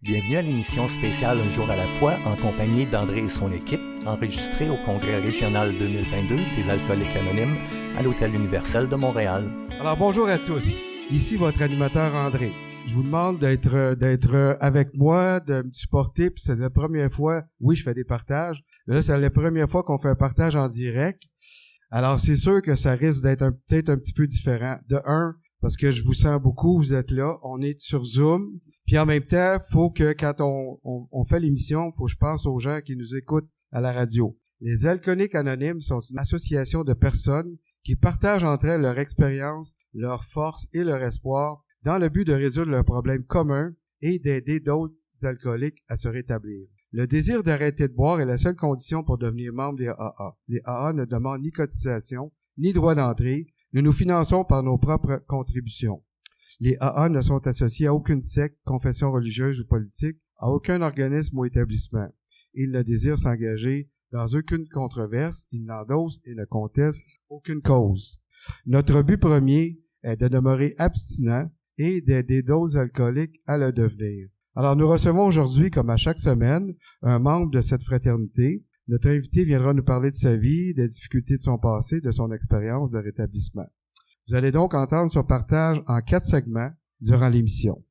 Bienvenue à l'émission spéciale Un jour à la fois en compagnie d'André et son équipe, enregistrée au Congrès régional 2022 des alcooliques anonymes à l'Hôtel Universel de Montréal. Alors bonjour à tous, ici votre animateur André. Je vous demande d'être avec moi, de me supporter, puis c'est la première fois, oui je fais des partages, mais là c'est la première fois qu'on fait un partage en direct. Alors c'est sûr que ça risque d'être peut-être un petit peu différent. De un, parce que je vous sens beaucoup, vous êtes là, on est sur Zoom. Puis en même temps, faut que quand on fait l'émission, faut que je pense aux gens qui nous écoutent à la radio. Les Alcooliques Anonymes sont une association de personnes qui partagent entre elles leur expérience, leur force et leur espoir dans le but de résoudre leurs problèmes communs et d'aider d'autres alcooliques à se rétablir. Le désir d'arrêter de boire est la seule condition pour devenir membre des AA. Les AA ne demandent ni cotisation, ni droit d'entrée. Nous nous finançons par nos propres contributions. Les AA ne sont associés à aucune secte, confession religieuse ou politique, à aucun organisme ou établissement. Ils ne désirent s'engager dans aucune controverse, ils n'endossent et ne contestent aucune cause. Notre but premier est de demeurer abstinent et d'aider d'autres alcooliques à le devenir. Alors nous recevons aujourd'hui, comme à chaque semaine, un membre de cette fraternité. Notre invité viendra nous parler de sa vie, des difficultés de son passé, de son expérience de rétablissement. Vous allez donc entendre ce partage en 4 segments durant l'émission.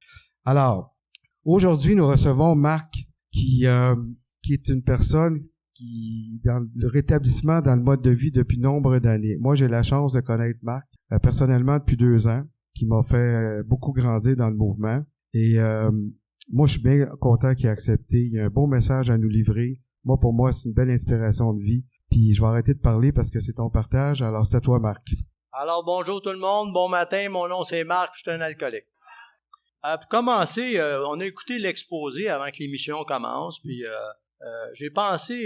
Alors, aujourd'hui, nous recevons Marc, qui est une personne qui dans le rétablissement dans le mode de vie depuis nombre d'années. Moi, j'ai la chance de connaître Marc personnellement depuis 2 ans, qui m'a fait beaucoup grandir dans le mouvement. Et moi, je suis bien content qu'il ait accepté. Il y a un beau message à nous livrer. Moi, pour moi, c'est une belle inspiration de vie. Puis je vais arrêter de parler parce que c'est ton partage. Alors, c'est à toi, Marc. Alors, bonjour tout le monde, bon matin, mon nom c'est Marc, je suis un alcoolique. Pour commencer, on a écouté l'exposé avant que l'émission commence, puis j'ai pensé,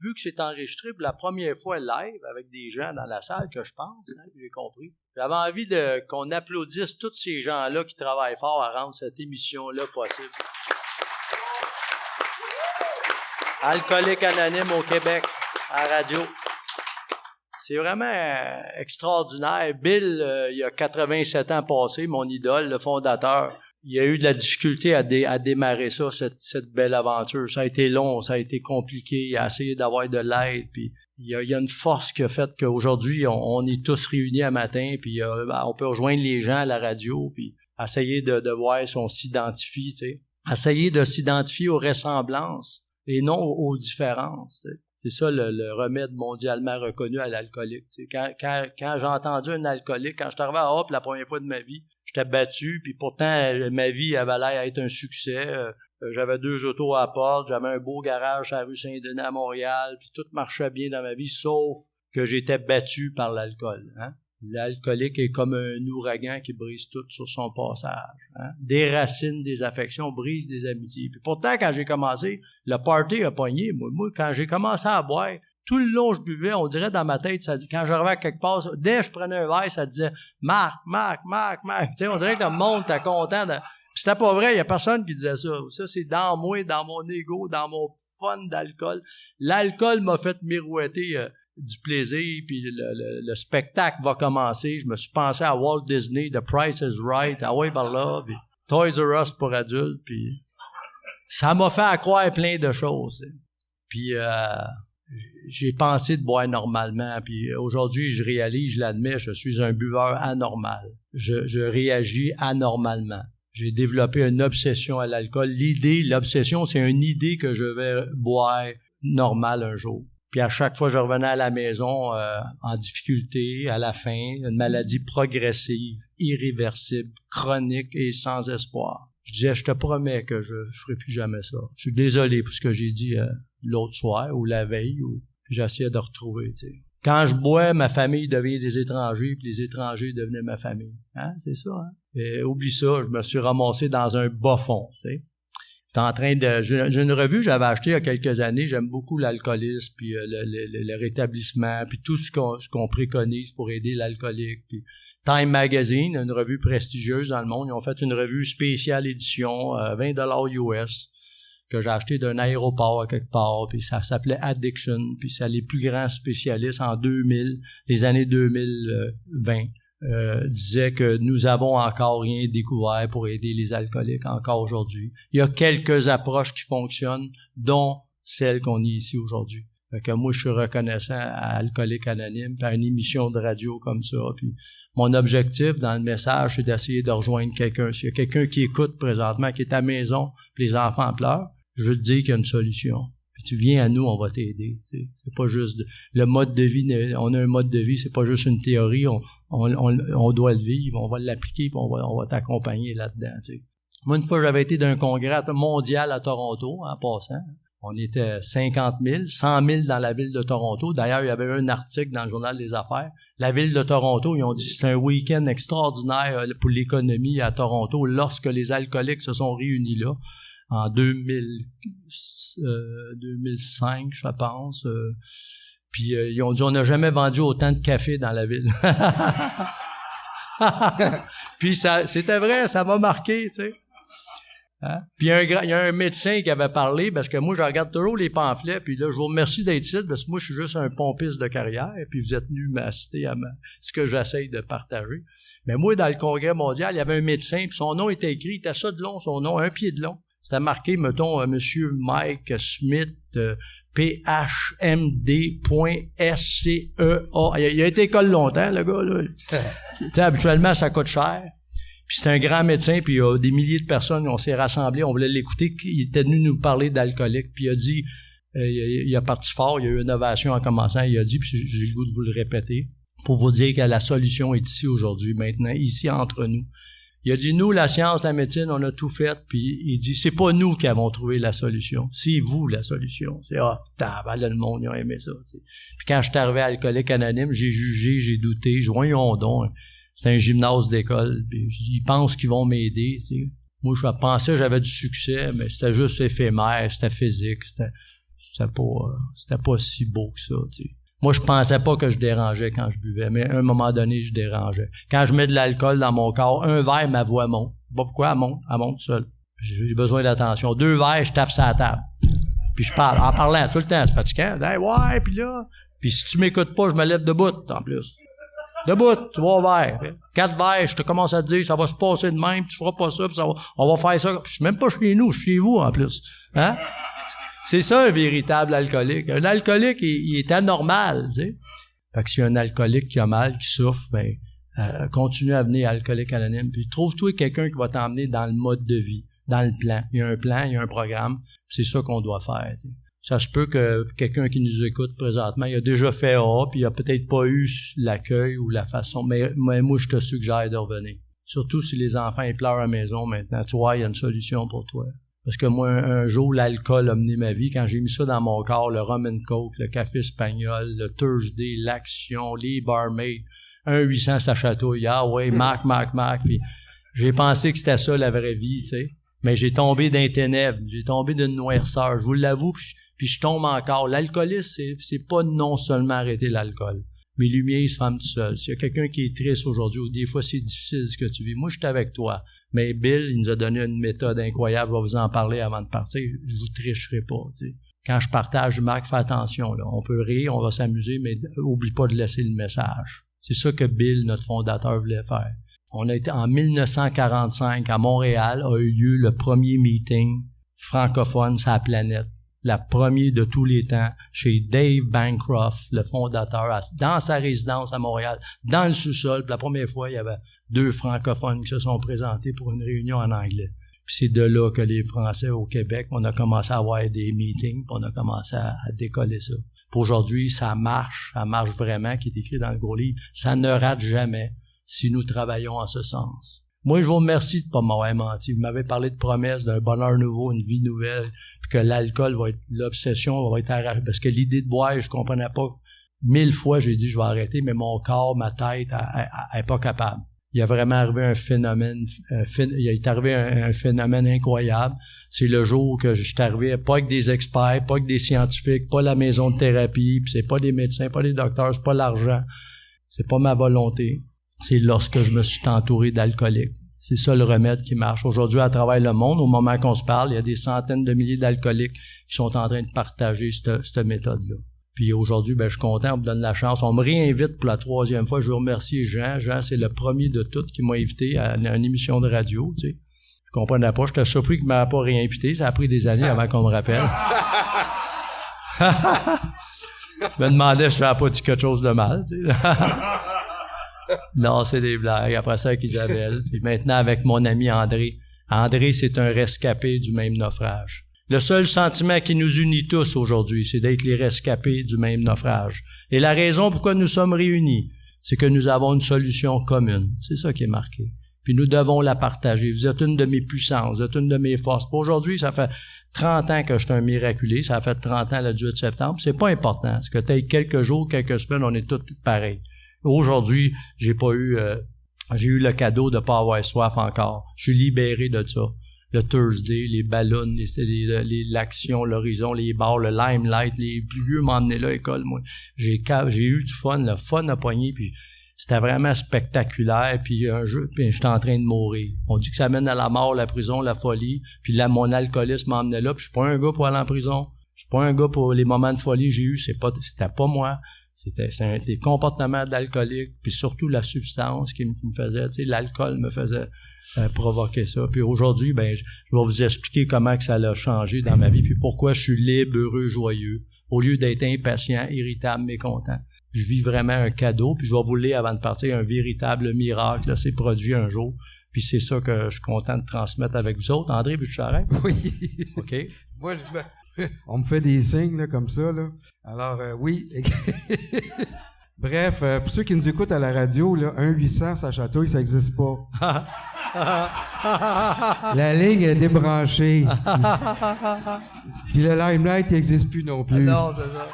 vu que c'est enregistré pour la première fois live avec des gens dans la salle, que je pense, j'ai compris, j'avais envie qu'on applaudisse tous ces gens-là qui travaillent fort à rendre cette émission-là possible. Alcoolique anonyme au Québec, à la radio. C'est vraiment extraordinaire. Bill, il y a 87 ans passés, mon idole, le fondateur, il a eu de la difficulté à démarrer ça, cette belle aventure. Ça a été long, ça a été compliqué. Il a essayé d'avoir de l'aide, puis il y a une force qui a fait qu'aujourd'hui, on est tous réunis un matin, puis on peut rejoindre les gens à la radio, puis essayer de voir si on s'identifie, tu sais. Essayer de s'identifier aux ressemblances et non aux différences, tu sais. C'est ça le remède mondialement reconnu à l'alcoolique. Tu sais, quand j'ai entendu un alcoolique, quand je suis arrivé à Hop la première fois de ma vie, j'étais battu, puis pourtant ma vie avait l'air d'être un succès. J'avais 2 autos à la porte, j'avais un beau garage à la rue Saint-Denis à Montréal, puis tout marchait bien dans ma vie, sauf que j'étais battu par l'alcool. Hein? L'alcoolique est comme un ouragan qui brise tout sur son passage. Hein? Des racines, des affections, brise des amitiés. Puis pourtant, quand j'ai commencé, le party a pogné. Moi, quand j'ai commencé à boire, tout le long je buvais, on dirait dans ma tête, ça dit, quand j'arrivais à quelque part, dès que je prenais un verre, ça disait « Marc. » Tu sais, on dirait que le monde était content. Puis c'était pas vrai, il y a personne qui disait ça. Ça, c'est dans moi, dans mon ego, dans mon fun d'alcool. L'alcool m'a fait mirouetter du plaisir, puis le spectacle va commencer. Je me suis pensé à Walt Disney, The Price is Right, ah ouais, par là, puis Toys R Us pour adultes, puis ça m'a fait croire plein de choses. Puis j'ai pensé de boire normalement, puis aujourd'hui, je réalise, je l'admets, je suis un buveur anormal. Je réagis anormalement. J'ai développé une obsession à l'alcool. L'obsession, c'est une idée que je vais boire normal un jour. Puis à chaque fois, je revenais à la maison en difficulté, à la fin, une maladie progressive, irréversible, chronique et sans espoir. Je disais, je te promets que je ferai plus jamais ça. Je suis désolé pour ce que j'ai dit l'autre soir ou la veille, puis j'essayais de retrouver, tu sais. Quand je bois, ma famille devient des étrangers, puis les étrangers devenaient ma famille. Hein, c'est ça, hein? Et oublie ça, je me suis ramassé dans un bas fond, tu sais. J'ai une revue que j'avais achetée il y a quelques années, j'aime beaucoup l'alcoolisme, puis le rétablissement, puis tout ce qu'on préconise pour aider l'alcoolique. Puis Time Magazine, une revue prestigieuse dans le monde, ils ont fait une revue spéciale édition, $20 US, que j'ai acheté d'un aéroport à quelque part, puis ça s'appelait Addiction, puis c'est les plus grands spécialistes en 2000, les années 2020. disait que nous avons encore rien découvert pour aider les alcooliques encore aujourd'hui. Il y a quelques approches qui fonctionnent, dont celle qu'on est ici aujourd'hui. Fait que moi, je suis reconnaissant à Alcooliques Anonymes, à une émission de radio comme ça. Puis mon objectif dans le message, c'est d'essayer de rejoindre quelqu'un. S'il y a quelqu'un qui écoute présentement, qui est à la maison, puis les enfants pleurent, je veux te dire qu'il y a une solution. Puis tu viens à nous, on va t'aider. T'sais. C'est pas juste le mode de vie. On a un mode de vie, c'est pas juste une théorie. On doit le vivre, on va l'appliquer, puis on va t'accompagner là-dedans. T'sais. Moi, une fois, j'avais été d'un congrès mondial à Toronto, en passant. On était 50 000, 100 000 dans la ville de Toronto. D'ailleurs, il y avait un article dans le Journal des Affaires. La ville de Toronto, ils ont dit c'est un week-end extraordinaire pour l'économie à Toronto lorsque les alcooliques se sont réunis là en 2005, je pense. Puis ils ont dit on n'a jamais vendu autant de café dans la ville. Puis ça, c'était vrai, ça m'a marqué, tu sais. Hein? Puis il y a un médecin qui avait parlé, parce que moi, je regarde toujours les pamphlets, puis là, je vous remercie d'être ici, parce que moi, je suis juste un pompiste de carrière, puis vous êtes venu m'assister à ce que j'essaye de partager. Mais moi, dans le congrès mondial, il y avait un médecin, puis son nom était écrit, il était ça de long, son nom, 1 pied de long. C'était marqué, mettons, Monsieur Mike Smith, PHMD.SCEA. Il a été à l'école longtemps, le gars, là. Tu sais, habituellement, ça coûte cher. Puis c'est un grand médecin, puis il y a des milliers de personnes, on s'est rassemblés, on voulait l'écouter, il était venu nous parler d'alcoolique, puis il a dit, il a parti fort, il y a eu une ovation en commençant, il a dit, puis j'ai le goût de vous le répéter, pour vous dire que la solution est ici aujourd'hui, maintenant, ici entre nous. Il a dit, nous, la science, la médecine, on a tout fait, puis il dit, c'est pas nous qui avons trouvé la solution, c'est vous la solution. C'est, là, le monde, ils ont aimé ça, t'sais. Puis quand je suis arrivé à Alcooliques Anonymes, j'ai jugé, j'ai douté, voyons donc, c'est un gymnase d'école, puis ils pensent qu'ils vont m'aider, tu sais. Moi, je pensais que j'avais du succès, mais c'était juste éphémère, c'était physique, c'était pas si beau que ça, tu sais. Moi, je pensais pas que je dérangeais quand je buvais, mais à un moment donné, je dérangeais. Quand je mets de l'alcool dans mon corps, un verre, ma voix monte. Pas pourquoi elle monte seule. J'ai besoin d'attention. 2 verres, je tape sur la table. Puis je parle, en parlant tout le temps, c'est fatigant. Hey, ouais, puis là. Puis si tu m'écoutes pas, je me lève debout, en plus. Debout, 3 verres. 4 verres, je te commence à te dire, ça va se passer de même, tu feras pas ça, puis on va faire ça. Je suis même pas chez nous, je suis chez vous, en plus. Hein? C'est ça, un véritable alcoolique. Un alcoolique, il est anormal, tu sais. Fait que si un alcoolique qui a mal, qui souffre, ben, continue à venir à Alcooliques Anonymes. Puis trouve-toi quelqu'un qui va t'emmener dans le mode de vie, dans le plan. Il y a un plan, il y a un programme. C'est ça qu'on doit faire, tu sais. Ça se peut que quelqu'un qui nous écoute présentement, il a déjà fait A, puis il a peut-être pas eu l'accueil ou la façon, mais moi, je te suggère de revenir. Surtout si les enfants ils pleurent à la maison maintenant. Tu vois, il y a une solution pour toi. Parce que moi, un jour, l'alcool a mené ma vie. Quand j'ai mis ça dans mon corps, le rum and coke, le café espagnol, le Thursday, l'action, les barmaids, 1-800 sa chatouille, Mac, puis j'ai pensé que c'était ça la vraie vie, tu sais. Mais j'ai tombé dans les ténèbres, j'ai tombé d'une noirceur, je vous l'avoue, puis je tombe encore. L'alcoolisme, c'est pas non seulement arrêter l'alcool. Mes lumières se ferment tout seul. S'il y a quelqu'un qui est triste aujourd'hui, ou des fois c'est difficile ce que tu vis, moi je suis avec toi. Mais Bill, il nous a donné une méthode incroyable, je vais vous en parler avant de partir, je vous tricherai pas, tu sais. Quand je partage, Marc, fais attention, là. On peut rire, on va s'amuser, mais oublie pas de laisser le message. C'est ça que Bill, notre fondateur, voulait faire. On a été, en 1945, à Montréal, a eu lieu le premier meeting francophone sur la planète. La première de tous les temps, chez Dave Bancroft, le fondateur, dans sa résidence à Montréal, dans le sous-sol. Puis la première fois, il y avait 2 francophones qui se sont présentés pour une réunion en anglais. Puis c'est de là que les Français au Québec, on a commencé à avoir des meetings, puis on a commencé à décoller ça. Puis aujourd'hui, ça marche vraiment, qui est écrit dans le gros livre. Ça ne rate jamais si nous travaillons en ce sens. Moi, je vous remercie de pas m'avoir menti. Vous m'avez parlé de promesses, d'un bonheur nouveau, une vie nouvelle, puis que l'alcool va être, l'obsession va être arrachée. Parce que l'idée de boire, je comprenais pas. 1000 fois, j'ai dit, je vais arrêter, mais mon corps, ma tête, elle est pas capable. Il a vraiment arrivé un phénomène, un phénomène incroyable. C'est le jour que je suis arrivé, pas avec des experts, pas avec des scientifiques, pas la maison de thérapie, puis c'est pas des médecins, pas des docteurs, c'est pas l'argent. C'est pas ma volonté. C'est lorsque je me suis entouré d'alcooliques. C'est ça le remède qui marche. Aujourd'hui, à travers le monde, au moment qu'on se parle, il y a des centaines de milliers d'alcooliques qui sont en train de partager cette méthode-là. Puis aujourd'hui, je suis content, on me donne la chance. On me réinvite pour la 3e fois. Je veux remercier Jean. Jean, c'est le premier de tous qui m'a invité à une émission de radio, tu sais. Je comprenais pas. J'étais surpris qu'il m'avait pas réinvité. Ça a pris des années avant qu'on me rappelle. Je me demandais si j'avais pas dit quelque chose de mal, tu sais. Non, c'est des blagues. Après ça, avec Isabelle. Puis maintenant, avec mon ami André. André, c'est un rescapé du même naufrage. Le seul sentiment qui nous unit tous aujourd'hui, c'est d'être les rescapés du même naufrage. Et la raison pourquoi nous sommes réunis, c'est que nous avons une solution commune. C'est ça qui est marqué. Puis nous devons la partager. Vous êtes une de mes puissances, vous êtes une de mes forces. Pour aujourd'hui, ça fait 30 ans que je suis un miraculé, ça fait 30 ans le 18 septembre. C'est pas important. C'est que tu aies quelques jours, quelques semaines, on est tous pareils. Aujourd'hui, j'ai eu le cadeau de pas avoir soif encore. Je suis libéré de ça. Le Thursday, les ballons, l'action, l'horizon, les bars, le limelight, les plus vieux m'emmenaient là à l'école, moi. J'ai eu du fun, le fun à pogner, puis c'était vraiment spectaculaire, puis un jeu, puis j'étais en train de mourir. On dit que ça mène à la mort, la prison, la folie, puis là, mon alcoolisme m'emmenait là, puis je suis pas un gars pour aller en prison. Je suis pas un gars pour les moments de folie que j'ai eu, c'était pas moi. C'était des comportements d'alcoolique, puis surtout la substance qui me faisait, tu sais, l'alcool me faisait provoquer ça. Puis aujourd'hui, je vais vous expliquer comment que ça l'a changé dans ma vie, puis pourquoi je suis libre, heureux, joyeux, au lieu d'être impatient, irritable, mécontent. Je vis vraiment un cadeau, puis je vais vous le lire avant de partir, un véritable miracle, là, s'est produit un jour, puis c'est ça que je suis content de transmettre avec vous autres. André Bucharest? Oui. OK. Moi, on me fait des signes là, comme ça. Là. Alors, oui. Bref, pour ceux qui nous écoutent à la radio, là, 1-800, ça chatouille, ça n'existe pas. La ligne est débranchée. Puis le limelight n'existe plus non plus. Non, c'est ça.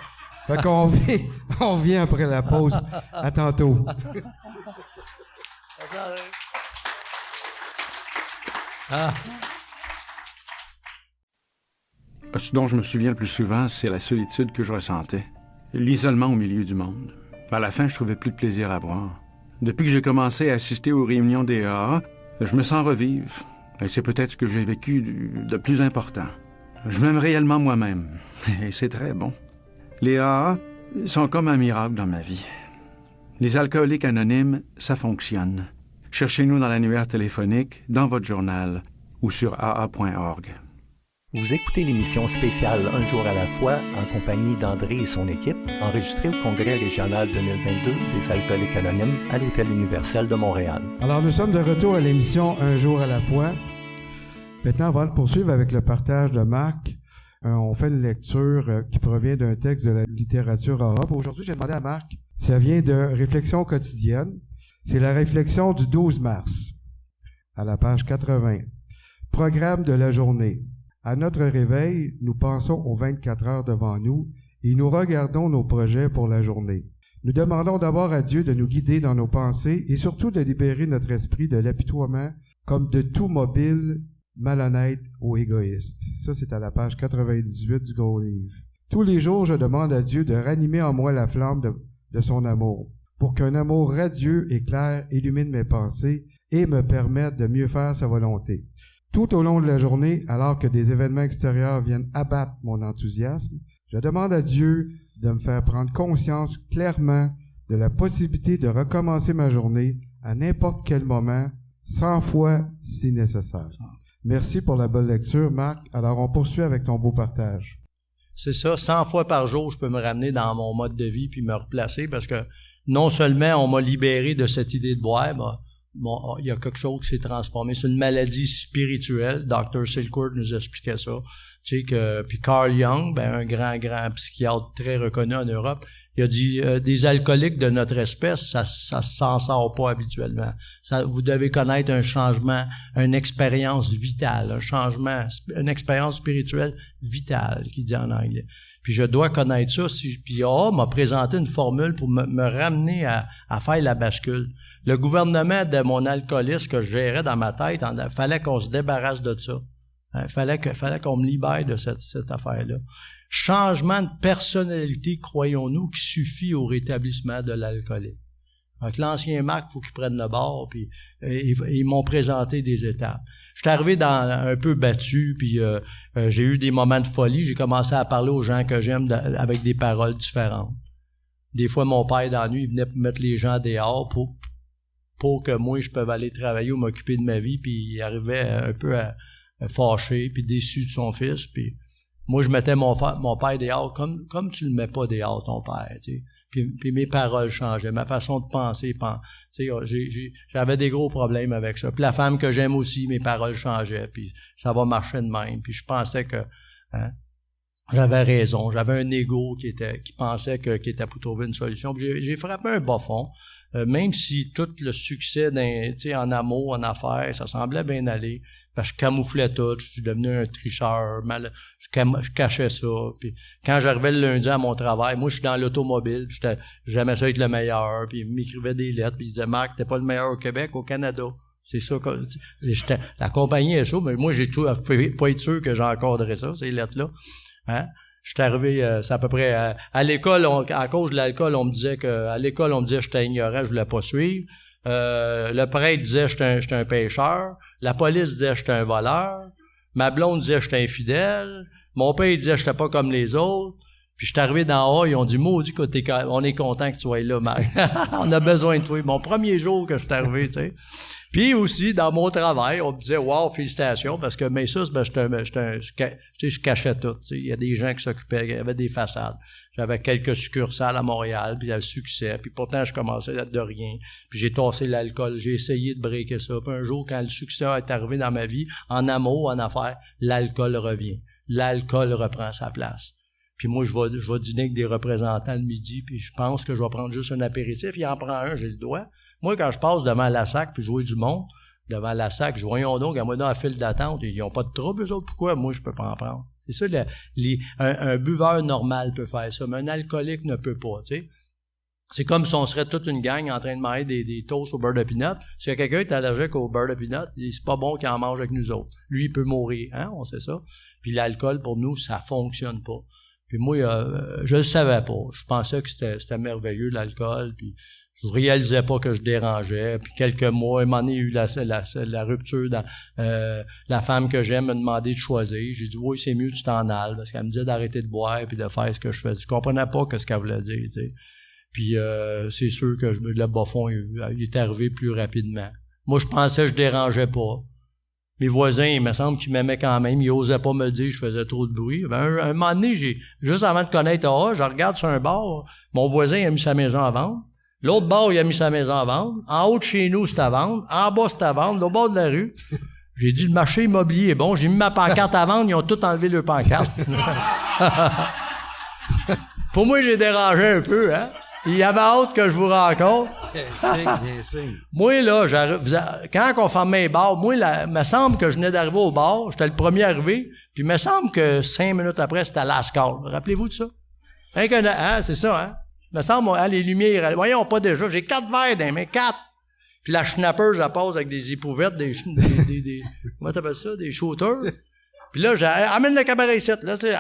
Fait qu'on on vient après la pause. À tantôt. Ce dont je me souviens le plus souvent, c'est la solitude que je ressentais. L'isolement au milieu du monde. À la fin, je trouvais plus de plaisir à boire. Depuis que j'ai commencé à assister aux réunions des AA, je me sens revivre. Et c'est peut-être ce que j'ai vécu de plus important. Je m'aime réellement moi-même. Et c'est très bon. Les AA sont comme un miracle dans ma vie. Les alcooliques anonymes, ça fonctionne. Cherchez-nous dans l'annuaire téléphonique, dans votre journal ou sur aa.org. Vous écoutez l'émission spéciale Un jour à la fois en compagnie d'André et son équipe, enregistrée au Congrès régional 2022 des alcooliques anonymes à l'Hôtel Universel de Montréal. Alors, nous sommes de retour à l'émission Un jour à la fois. Maintenant, avant de poursuivre avec le partage de Marc, on fait une lecture qui provient d'un texte de la littérature arabe. Aujourd'hui, j'ai demandé à Marc, ça vient de Réflexion quotidienne. C'est la réflexion du 12 mars, à la page 80. Programme de la journée. À notre réveil, nous pensons aux 24 heures devant nous et nous regardons nos projets pour la journée. Nous demandons d'abord à Dieu de nous guider dans nos pensées et surtout de libérer notre esprit de l'apitoiement comme de tout mobile, malhonnête ou égoïste. Ça, c'est à la page 98 du gros livre. Tous les jours, je demande à Dieu de ranimer en moi la flamme de son amour, pour qu'un amour radieux et clair illumine mes pensées et me permette de mieux faire sa volonté. Tout au long de la journée, alors que des événements extérieurs viennent abattre mon enthousiasme, je demande à Dieu de me faire prendre conscience clairement de la possibilité de recommencer ma journée à n'importe quel moment, 100 fois si nécessaire. Merci pour la bonne lecture, Marc. Alors, on poursuit avec ton beau partage. C'est ça, 100 fois par jour, je peux me ramener dans mon mode de vie puis me replacer parce que non seulement on m'a libéré de cette idée de boire, il y a quelque chose qui s'est transformé. C'est une maladie spirituelle. Dr. Silkworth nous expliquait ça. Tu sais puis Carl Jung, un grand psychiatre très reconnu en Europe, il a dit des alcooliques de notre espèce, ça s'en sort pas habituellement. Vous devez connaître un changement, une expérience vitale, un changement, une expérience spirituelle vitale, qui dit en anglais. Puis je dois connaître ça. Puis m'a présenté une formule pour me ramener à faire la bascule. Le gouvernement de mon alcoolisme que je gérais dans ma tête, fallait qu'on se débarrasse de ça. Fallait qu'on me libère de cette affaire-là. Changement de personnalité, croyons-nous, qui suffit au rétablissement de l'alcoolique. Fait que l'ancien Mac, faut qu'il prenne le bord, puis ils m'ont présenté des étapes. Je suis arrivé un peu battu, puis j'ai eu des moments de folie. J'ai commencé à parler aux gens que j'aime avec des paroles différentes. Des fois, mon père, dans la nuit, il venait mettre les gens dehors pour que moi, je puisse aller travailler ou m'occuper de ma vie, puis il arrivait un peu fâché, puis déçu de son fils, puis moi, je mettais mon père dehors comme tu le mets pas dehors, ton père, tu sais. Puis mes paroles changeaient, ma façon de penser, tu sais, j'avais des gros problèmes avec ça. Puis la femme que j'aime aussi, mes paroles changeaient, puis ça va marcher de même. Puis je pensais que j'avais raison, j'avais un ego qui pensait qu'il était pour trouver une solution. Puis j'ai frappé un bas fond, même si tout le succès en amour, en affaires, ça semblait bien aller. Parce que je camouflais tout, je suis devenu un tricheur, je cachais ça. Puis quand j'arrivais le lundi à mon travail, moi je suis dans l'automobile, j'aimais ça être le meilleur, puis il m'écrivait des lettres, puis il disait Marc, t'es pas le meilleur au Québec, au Canada. C'est ça que la compagnie est ça, mais moi je peux pas être sûr que j'encadrais ça, ces lettres-là. Hein? Je suis arrivé, c'est à peu près à l'école, à cause de l'alcool, on me disait que j'étais ignorant, je voulais pas suivre. Le prêtre disait j'étais un pécheur, la police disait j'étais un voleur, ma blonde disait j'étais infidèle, mon père disait j'étais pas comme les autres, puis je suis arrivé d'en haut, ils ont dit maudit que on est content que tu sois là, Marc. On a besoin de toi. Mon premier jour que je suis arrivé, tu sais. Puis aussi dans mon travail, on me disait wow, félicitations parce que mais ça je cachais tout, tu sais, il y a des gens qui s'occupaient, il y avait des façades. J'avais quelques succursales à Montréal, puis il y a le succès, puis pourtant je commençais de rien. Puis j'ai tassé l'alcool, j'ai essayé de breaker ça. Puis un jour, quand le succès est arrivé dans ma vie, en amour, en affaires, l'alcool revient. L'alcool reprend sa place. Puis moi, je vais dîner avec des représentants le midi, puis je pense que je vais prendre juste un apéritif. Il en prend un, j'ai le doigt. Moi, quand je passe devant la SAC, puis je vois du monde, devant la SAC, je voyons donc, à moi dans la file d'attente, ils n'ont pas de trouble, eux autres, pourquoi moi je peux pas en prendre? C'est ça, un buveur normal peut faire ça, mais un alcoolique ne peut pas, tu sais. C'est comme si on serait toute une gang en train de manger des toasts au beurre de pinot. S'il y a quelqu'un qui est allergique au beurre de pinot, c'est pas bon qu'il en mange avec nous autres. Lui, il peut mourir, hein, on sait ça. Puis l'alcool, pour nous, ça fonctionne pas. Puis moi, je le savais pas. Je pensais que c'était merveilleux, l'alcool, puis je réalisais pas que je dérangeais. Puis quelques mois, un moment donné, il y a eu la rupture. La femme que j'aime m'a demandé de choisir. J'ai dit, oui, c'est mieux que tu t'en ailles. Parce qu'elle me disait d'arrêter de boire puis de faire ce que je faisais. Je comprenais pas ce qu'elle voulait dire, tu sais. Puis c'est sûr que le bas fond, il est arrivé plus rapidement. Moi, je pensais que je dérangeais pas. Mes voisins, il me semble qu'ils m'aimaient quand même. Ils osaient pas me le dire que je faisais trop de bruit. Un moment donné, juste avant de connaître je regarde sur un bar. Mon voisin a mis sa maison à vendre. L'autre bar, il a mis sa maison à vendre. En haut de chez nous, c'est à vendre. En bas, c'est à vendre. Au bord de la rue. J'ai dit, le marché immobilier est bon. J'ai mis ma pancarte à vendre. Ils ont tout enlevé leur pancarte. Pour moi, j'ai dérangé un peu, hein. Il y avait hâte que je vous rencontre. Bien signe. Moi, là, quand on fermait les bars, moi, il me semble que je venais d'arriver au bar. J'étais le premier arrivé. Puis il me semble que 5 minutes après, c'était Lascar. Rappelez-vous de ça? C'est ça, hein? Il me semble, les lumières, voyons pas déjà, j'ai 4 verres dans les mains, 4. Puis la schnapper, je la pose avec des éprouvettes, des comment t'appelles ça, des shooters. Puis là, amène le cabaret ici, là, tu sais,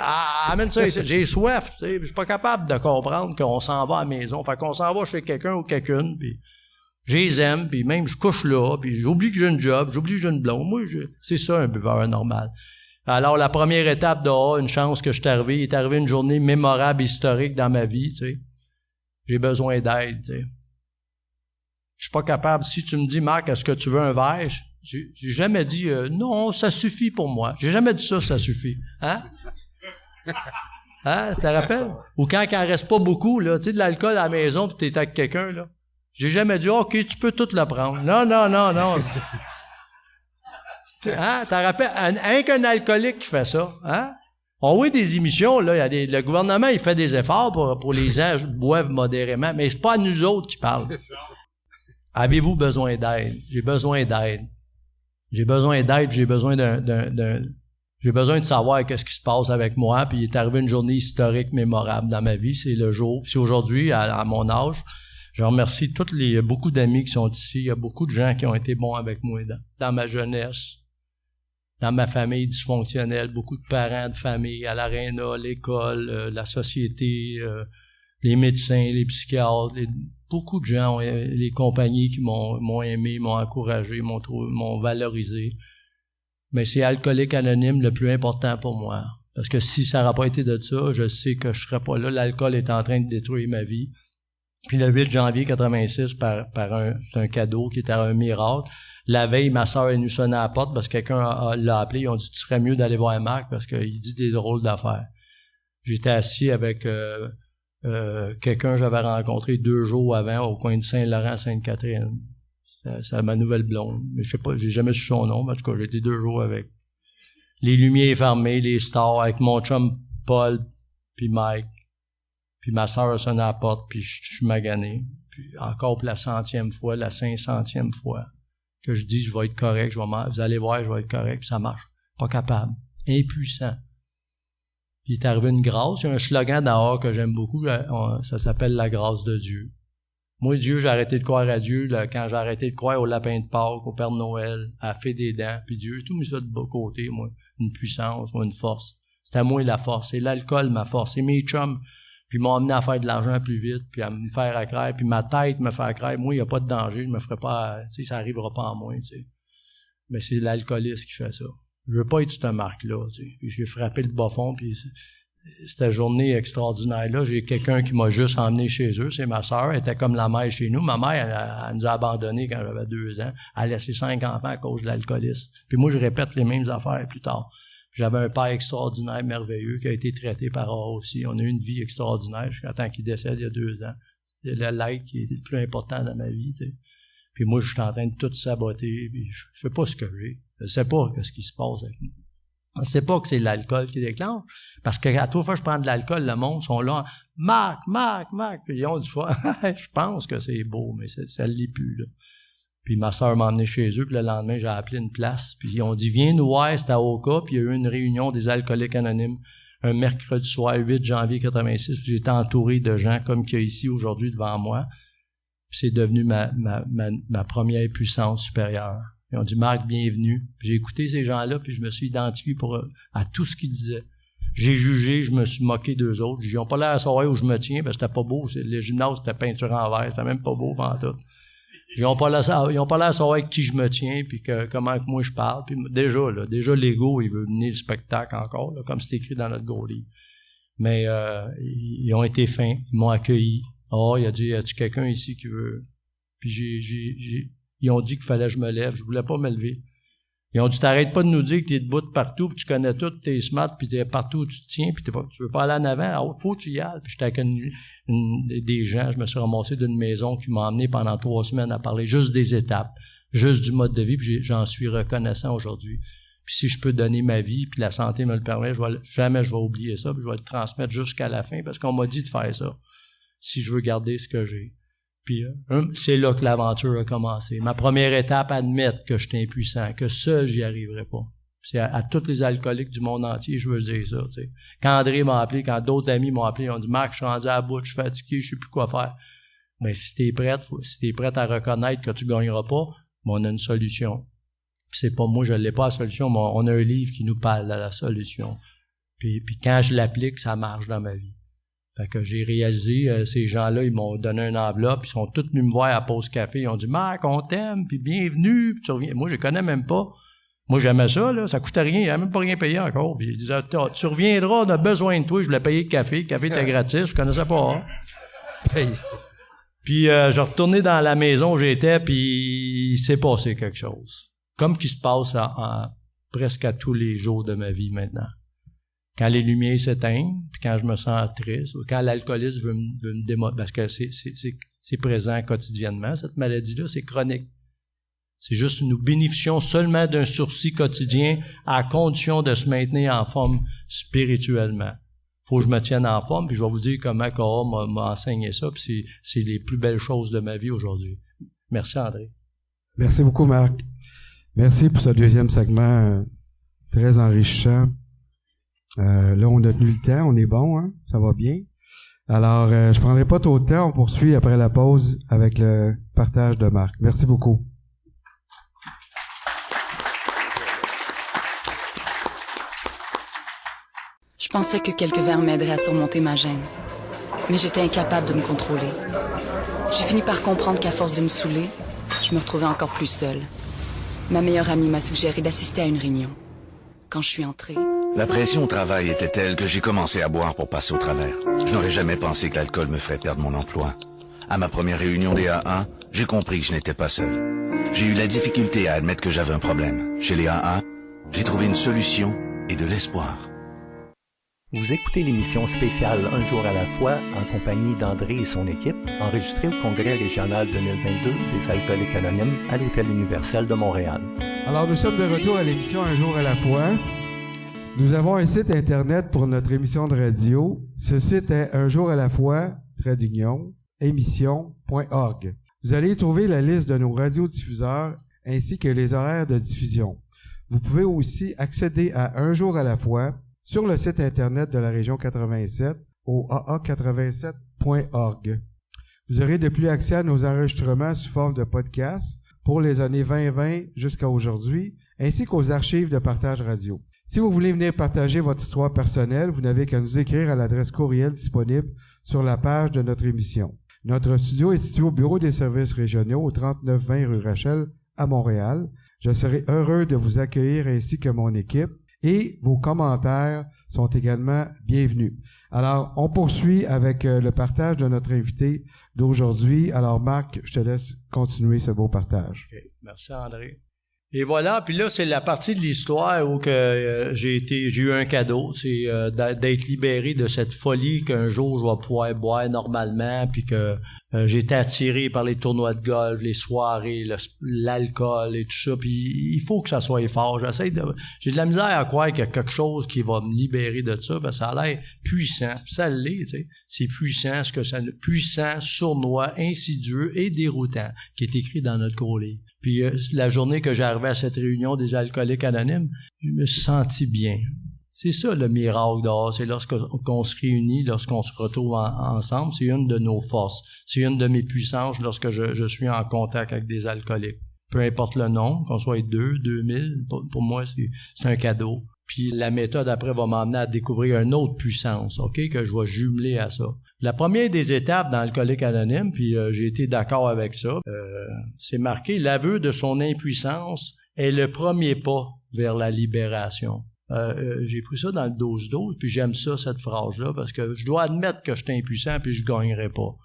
amène ça ici. J'ai soif, tu sais, je suis pas capable de comprendre qu'on s'en va à la maison. Fait qu'on s'en va chez quelqu'un ou quelqu'une, puis je les aime, puis même je couche là, puis j'oublie que j'ai une job, j'oublie que j'ai une blonde. Moi, c'est ça un buveur normal. Alors, la première étape une chance que je suis arrivé, il est arrivé une journée mémorable, historique dans ma vie, tu sais. J'ai besoin d'aide, tu sais. Je suis pas capable. Si tu me dis, Marc, est-ce que tu veux un verre? J'ai jamais dit, non, ça suffit pour moi. J'ai jamais dit ça suffit. Hein? Hein? Tu te rappelles? Ou quand il en reste pas beaucoup, là, tu sais, de l'alcool à la maison pis t'es avec quelqu'un, là. J'ai jamais dit, OK, tu peux tout le prendre. Non. Hein? T'en rappelles? Rien qu'un alcoolique qui fait ça, hein? On voit des émissions, là, le gouvernement, il fait des efforts pour les gens boivent modérément, mais c'est pas à nous autres qui parlent. Avez-vous besoin d'aide? J'ai besoin d'aide. J'ai besoin d'aide, j'ai besoin j'ai besoin de savoir qu'est-ce qui se passe avec moi, puis il est arrivé une journée historique mémorable dans ma vie, c'est le jour. Puis aujourd'hui, à mon âge, je remercie beaucoup d'amis qui sont ici, il y a beaucoup de gens qui ont été bons avec moi dans ma jeunesse. Dans ma famille dysfonctionnelle, beaucoup de parents de famille, à l'aréna, l'école, la société, les médecins, les psychiatres, beaucoup de gens, les compagnies qui m'ont aimé, m'ont encouragé, m'ont valorisé. Mais c'est Alcoolique Anonyme le plus important pour moi. Parce que si ça n'aurait pas été de ça, je sais que je serais pas là. L'alcool est en train de détruire ma vie. Puis le 8 janvier 86, c'est un cadeau qui était un miracle. La veille, ma sœur est venue sonner à la porte parce que quelqu'un l'a appelé. Ils ont dit, tu serais mieux d'aller voir Marc parce qu'il dit des drôles d'affaires. J'étais assis avec quelqu'un que j'avais rencontré 2 jours avant au coin de Saint-Laurent, Sainte-Catherine. C'est ma nouvelle blonde. Mais je sais pas, j'ai jamais su son nom. En tout cas, j'étais 2 jours avec. Les lumières fermées, les stars, avec mon chum Paul, puis Mike. Puis ma sœur a sonné à la porte, puis je suis magané. Puis encore pour la 100e fois, la 500e fois, que je dis je vais être correct, vous allez voir, je vais être correct, puis ça marche. Pas capable. Impuissant. Puis il est arrivé une grâce. Il y a un slogan dehors que j'aime beaucoup, ça s'appelle la grâce de Dieu. Moi, Dieu, j'ai arrêté de croire à Dieu quand j'ai arrêté de croire au lapin de Pâques, au Père Noël, à la Fée des Dents, puis Dieu, tout mis ça de bas côté, moi. Une puissance, moi, une force. C'est à moi la force. C'est l'alcool, ma force. C'est mes chums. Puis ils m'ont amené à faire de l'argent plus vite, puis à me faire accraire, puis ma tête me fait accraire. Moi, il n'y a pas de danger, je me ferai pas, tu sais, ça arrivera pas en moi, tu sais. Mais c'est l'alcoolisme qui fait ça. Je veux pas être cette marque-là, tu sais. Puis j'ai frappé le bas fond, puis cette journée extraordinaire-là, j'ai quelqu'un qui m'a juste emmené chez eux, c'est ma sœur, elle était comme la mère chez nous. Ma mère, elle nous a abandonnés quand j'avais 2 ans. Elle a laissé 5 enfants à cause de l'alcoolisme. Puis moi, je répète les mêmes affaires plus tard. J'avais un père extraordinaire, merveilleux, qui a été traité par A aussi. On a eu une vie extraordinaire jusqu'à temps qu'il décède il y a 2 ans. C'est l'être qui était le plus important dans ma vie, tu sais. Puis moi, je suis en train de tout saboter, puis je sais pas ce que j'ai. Je sais pas ce qui se passe avec nous. On sait pas que c'est l'alcool qui déclenche. Parce que à toute fois que je prends de l'alcool, le monde sont là, Marc, puis ils ont du fois, je pense que c'est beau, mais ça l'est plus, là. Puis ma sœur m'a emmené chez eux, puis le lendemain, j'ai appelé une place, puis ils ont dit, viens nous voir, c'était à Oka, puis il y a eu une réunion des Alcooliques Anonymes, un mercredi soir, 8 janvier 86, puis j'étais entouré de gens comme qu'il y a ici aujourd'hui devant moi, puis c'est devenu ma première puissance supérieure. Ils ont dit, Marc, bienvenue. Puis j'ai écouté ces gens-là, puis je me suis identifié à tout ce qu'ils disaient. J'ai jugé, je me suis moqué d'eux autres. Ils n'ont pas l'air à savoir où je me tiens, parce que c'était pas beau. Le gymnase, c'était peinture en verre, c'était même pas beau pendant tout. Ils n'ont pas l'air à savoir avec qui je me tiens, puis comment que moi je parle. Puis déjà l'ego, il veut mener le spectacle encore, là, comme c'est écrit dans notre gros livre. Mais ils ont été fins, ils m'ont accueilli. Il a dit, y a-tu quelqu'un ici qui veut... Puis ils ont dit qu'il fallait que je me lève. Je voulais pas me lever. Ils ont dit, t'arrêtes pas de nous dire que t'es debout de partout, puis tu connais tout, t'es smart, puis t'es partout où tu te tiens, puis tu veux pas aller en avant. Alors, faut que tu y ailles. Puis j'étais avec des gens, je me suis ramassé d'une maison qui m'a emmené pendant 3 semaines à parler juste des étapes, juste du mode de vie, puis j'en suis reconnaissant aujourd'hui. Puis si je peux donner ma vie, puis la santé me le permet, jamais je vais oublier ça, puis je vais le transmettre jusqu'à la fin, parce qu'on m'a dit de faire ça, si je veux garder ce que j'ai. Puis c'est là que l'aventure a commencé. Ma première étape, admettre que j'étais impuissant, que seul j'y arriverais pas. C'est à tous les alcooliques du monde entier, je veux dire ça, tu sais. Quand André m'a appelé, quand d'autres amis m'ont appelé, ils ont dit, Marc, je suis rendu à bout, je suis fatigué, je sais plus quoi faire. Mais si t'es prête à reconnaître que tu gagneras pas, on a une solution. Puis c'est pas moi, je l'ai pas la solution, mais on a un livre qui nous parle de la solution. Puis quand je l'applique, ça marche dans ma vie. Fait que j'ai réalisé, ces gens-là, ils m'ont donné une enveloppe, ils sont tous venus me voir à Pause Café, ils ont dit « Marc, on t'aime, puis bienvenue, puis tu reviens. » Moi, je les connais même pas. Moi, j'aimais ça, là, ça coûtait rien, il n'y avait même pas rien payé encore. Puis ils disaient « Tu reviendras, on a besoin de toi. » Je voulais payer le café était gratis, je connaissais pas. Hein. Puis je retournais dans la maison où j'étais, puis il s'est passé quelque chose. Comme qui se passe presque à tous les jours de ma vie maintenant. Quand les lumières s'éteignent, puis quand je me sens triste, ou quand l'alcoolisme veut me démolir, parce que c'est présent quotidiennement, cette maladie-là, c'est chronique. C'est juste, nous bénéficions seulement d'un sursis quotidien à condition de se maintenir en forme spirituellement. Faut que je me tienne en forme, puis je vais vous dire comment Cora m'a enseigné ça, puis c'est les plus belles choses de ma vie aujourd'hui. Merci André. Merci beaucoup Marc. Merci pour ce deuxième segment très enrichissant. Là, on a tenu le temps, on est bon, hein? Ça va bien. Alors, je prendrai pas trop de temps, on poursuit après la pause avec le partage de Marc. Merci beaucoup. Je pensais que quelques verres m'aideraient à surmonter ma gêne, mais j'étais incapable de me contrôler. J'ai fini par comprendre qu'à force de me saouler, je me retrouvais encore plus seule. Ma meilleure amie m'a suggéré d'assister à une réunion. Quand je suis entrée... La pression au travail était telle que j'ai commencé à boire pour passer au travers. Je n'aurais jamais pensé que l'alcool me ferait perdre mon emploi. À ma première réunion des AA, j'ai compris que je n'étais pas seul. J'ai eu la difficulté à admettre que j'avais un problème. Chez les AA, j'ai trouvé une solution et de l'espoir. Vous écoutez l'émission spéciale Un jour à la fois en compagnie d'André et son équipe, enregistrée au Congrès régional 2022 des Alcooliques Anonymes à l'Hôtel Universel de Montréal. Alors, nous sommes de retour à l'émission Un jour à la fois. Nous avons un site Internet pour notre émission de radio. Ce site est unjoursalafoi-émission.org. Vous allez y trouver la liste de nos radiodiffuseurs ainsi que les horaires de diffusion. Vous pouvez aussi accéder à Un jour à la fois sur le site Internet de la région 87 au aa87.org. Vous aurez de plus accès à nos enregistrements sous forme de podcast pour les années 2020 jusqu'à aujourd'hui, ainsi qu'aux archives de partage radio. Si vous voulez venir partager votre histoire personnelle, vous n'avez qu'à nous écrire à l'adresse courriel disponible sur la page de notre émission. Notre studio est situé au Bureau des services régionaux au 3920 rue Rachel à Montréal. Je serai heureux de vous accueillir ainsi que mon équipe. Et vos commentaires sont également bienvenus. Alors, on poursuit avec le partage de notre invité d'aujourd'hui. Alors, Marc, je te laisse continuer ce beau partage. Okay. Merci, André. Et voilà, puis là, c'est la partie de l'histoire où que j'ai eu un cadeau, c'est d'être libéré de cette folie qu'un jour je vais pouvoir boire normalement, puis que j'ai été attiré par les tournois de golf, les soirées, l'alcool et tout ça, puis il faut que ça soit fort. J'ai de la misère à croire qu'il y a quelque chose qui va me libérer de ça, ben ça a l'air puissant, puis ça l'est, tu sais. C'est puissant, puissant, sournois, insidieux et déroutant, qui est écrit dans notre gros livre. Puis la journée que j'arrivais à cette réunion des Alcooliques Anonymes, je me suis senti bien. C'est ça le miracle dehors, c'est lorsqu'on se réunit, lorsqu'on se retrouve ensemble, c'est une de nos forces, c'est une de mes puissances lorsque je suis en contact avec des alcooliques. Peu importe le nom, qu'on soit 2, 2000, pour moi c'est un cadeau. Puis la méthode après va m'emmener à découvrir une autre puissance, OK, que je vais jumeler à ça. La première des étapes dans Alcoolique Anonyme, puis j'ai été d'accord avec ça, c'est marqué « L'aveu de son impuissance est le premier pas vers la libération ». J'ai pris ça dans le 12-12, puis j'aime ça, cette phrase-là, parce que je dois admettre que je suis impuissant, puis je gagnerai pas.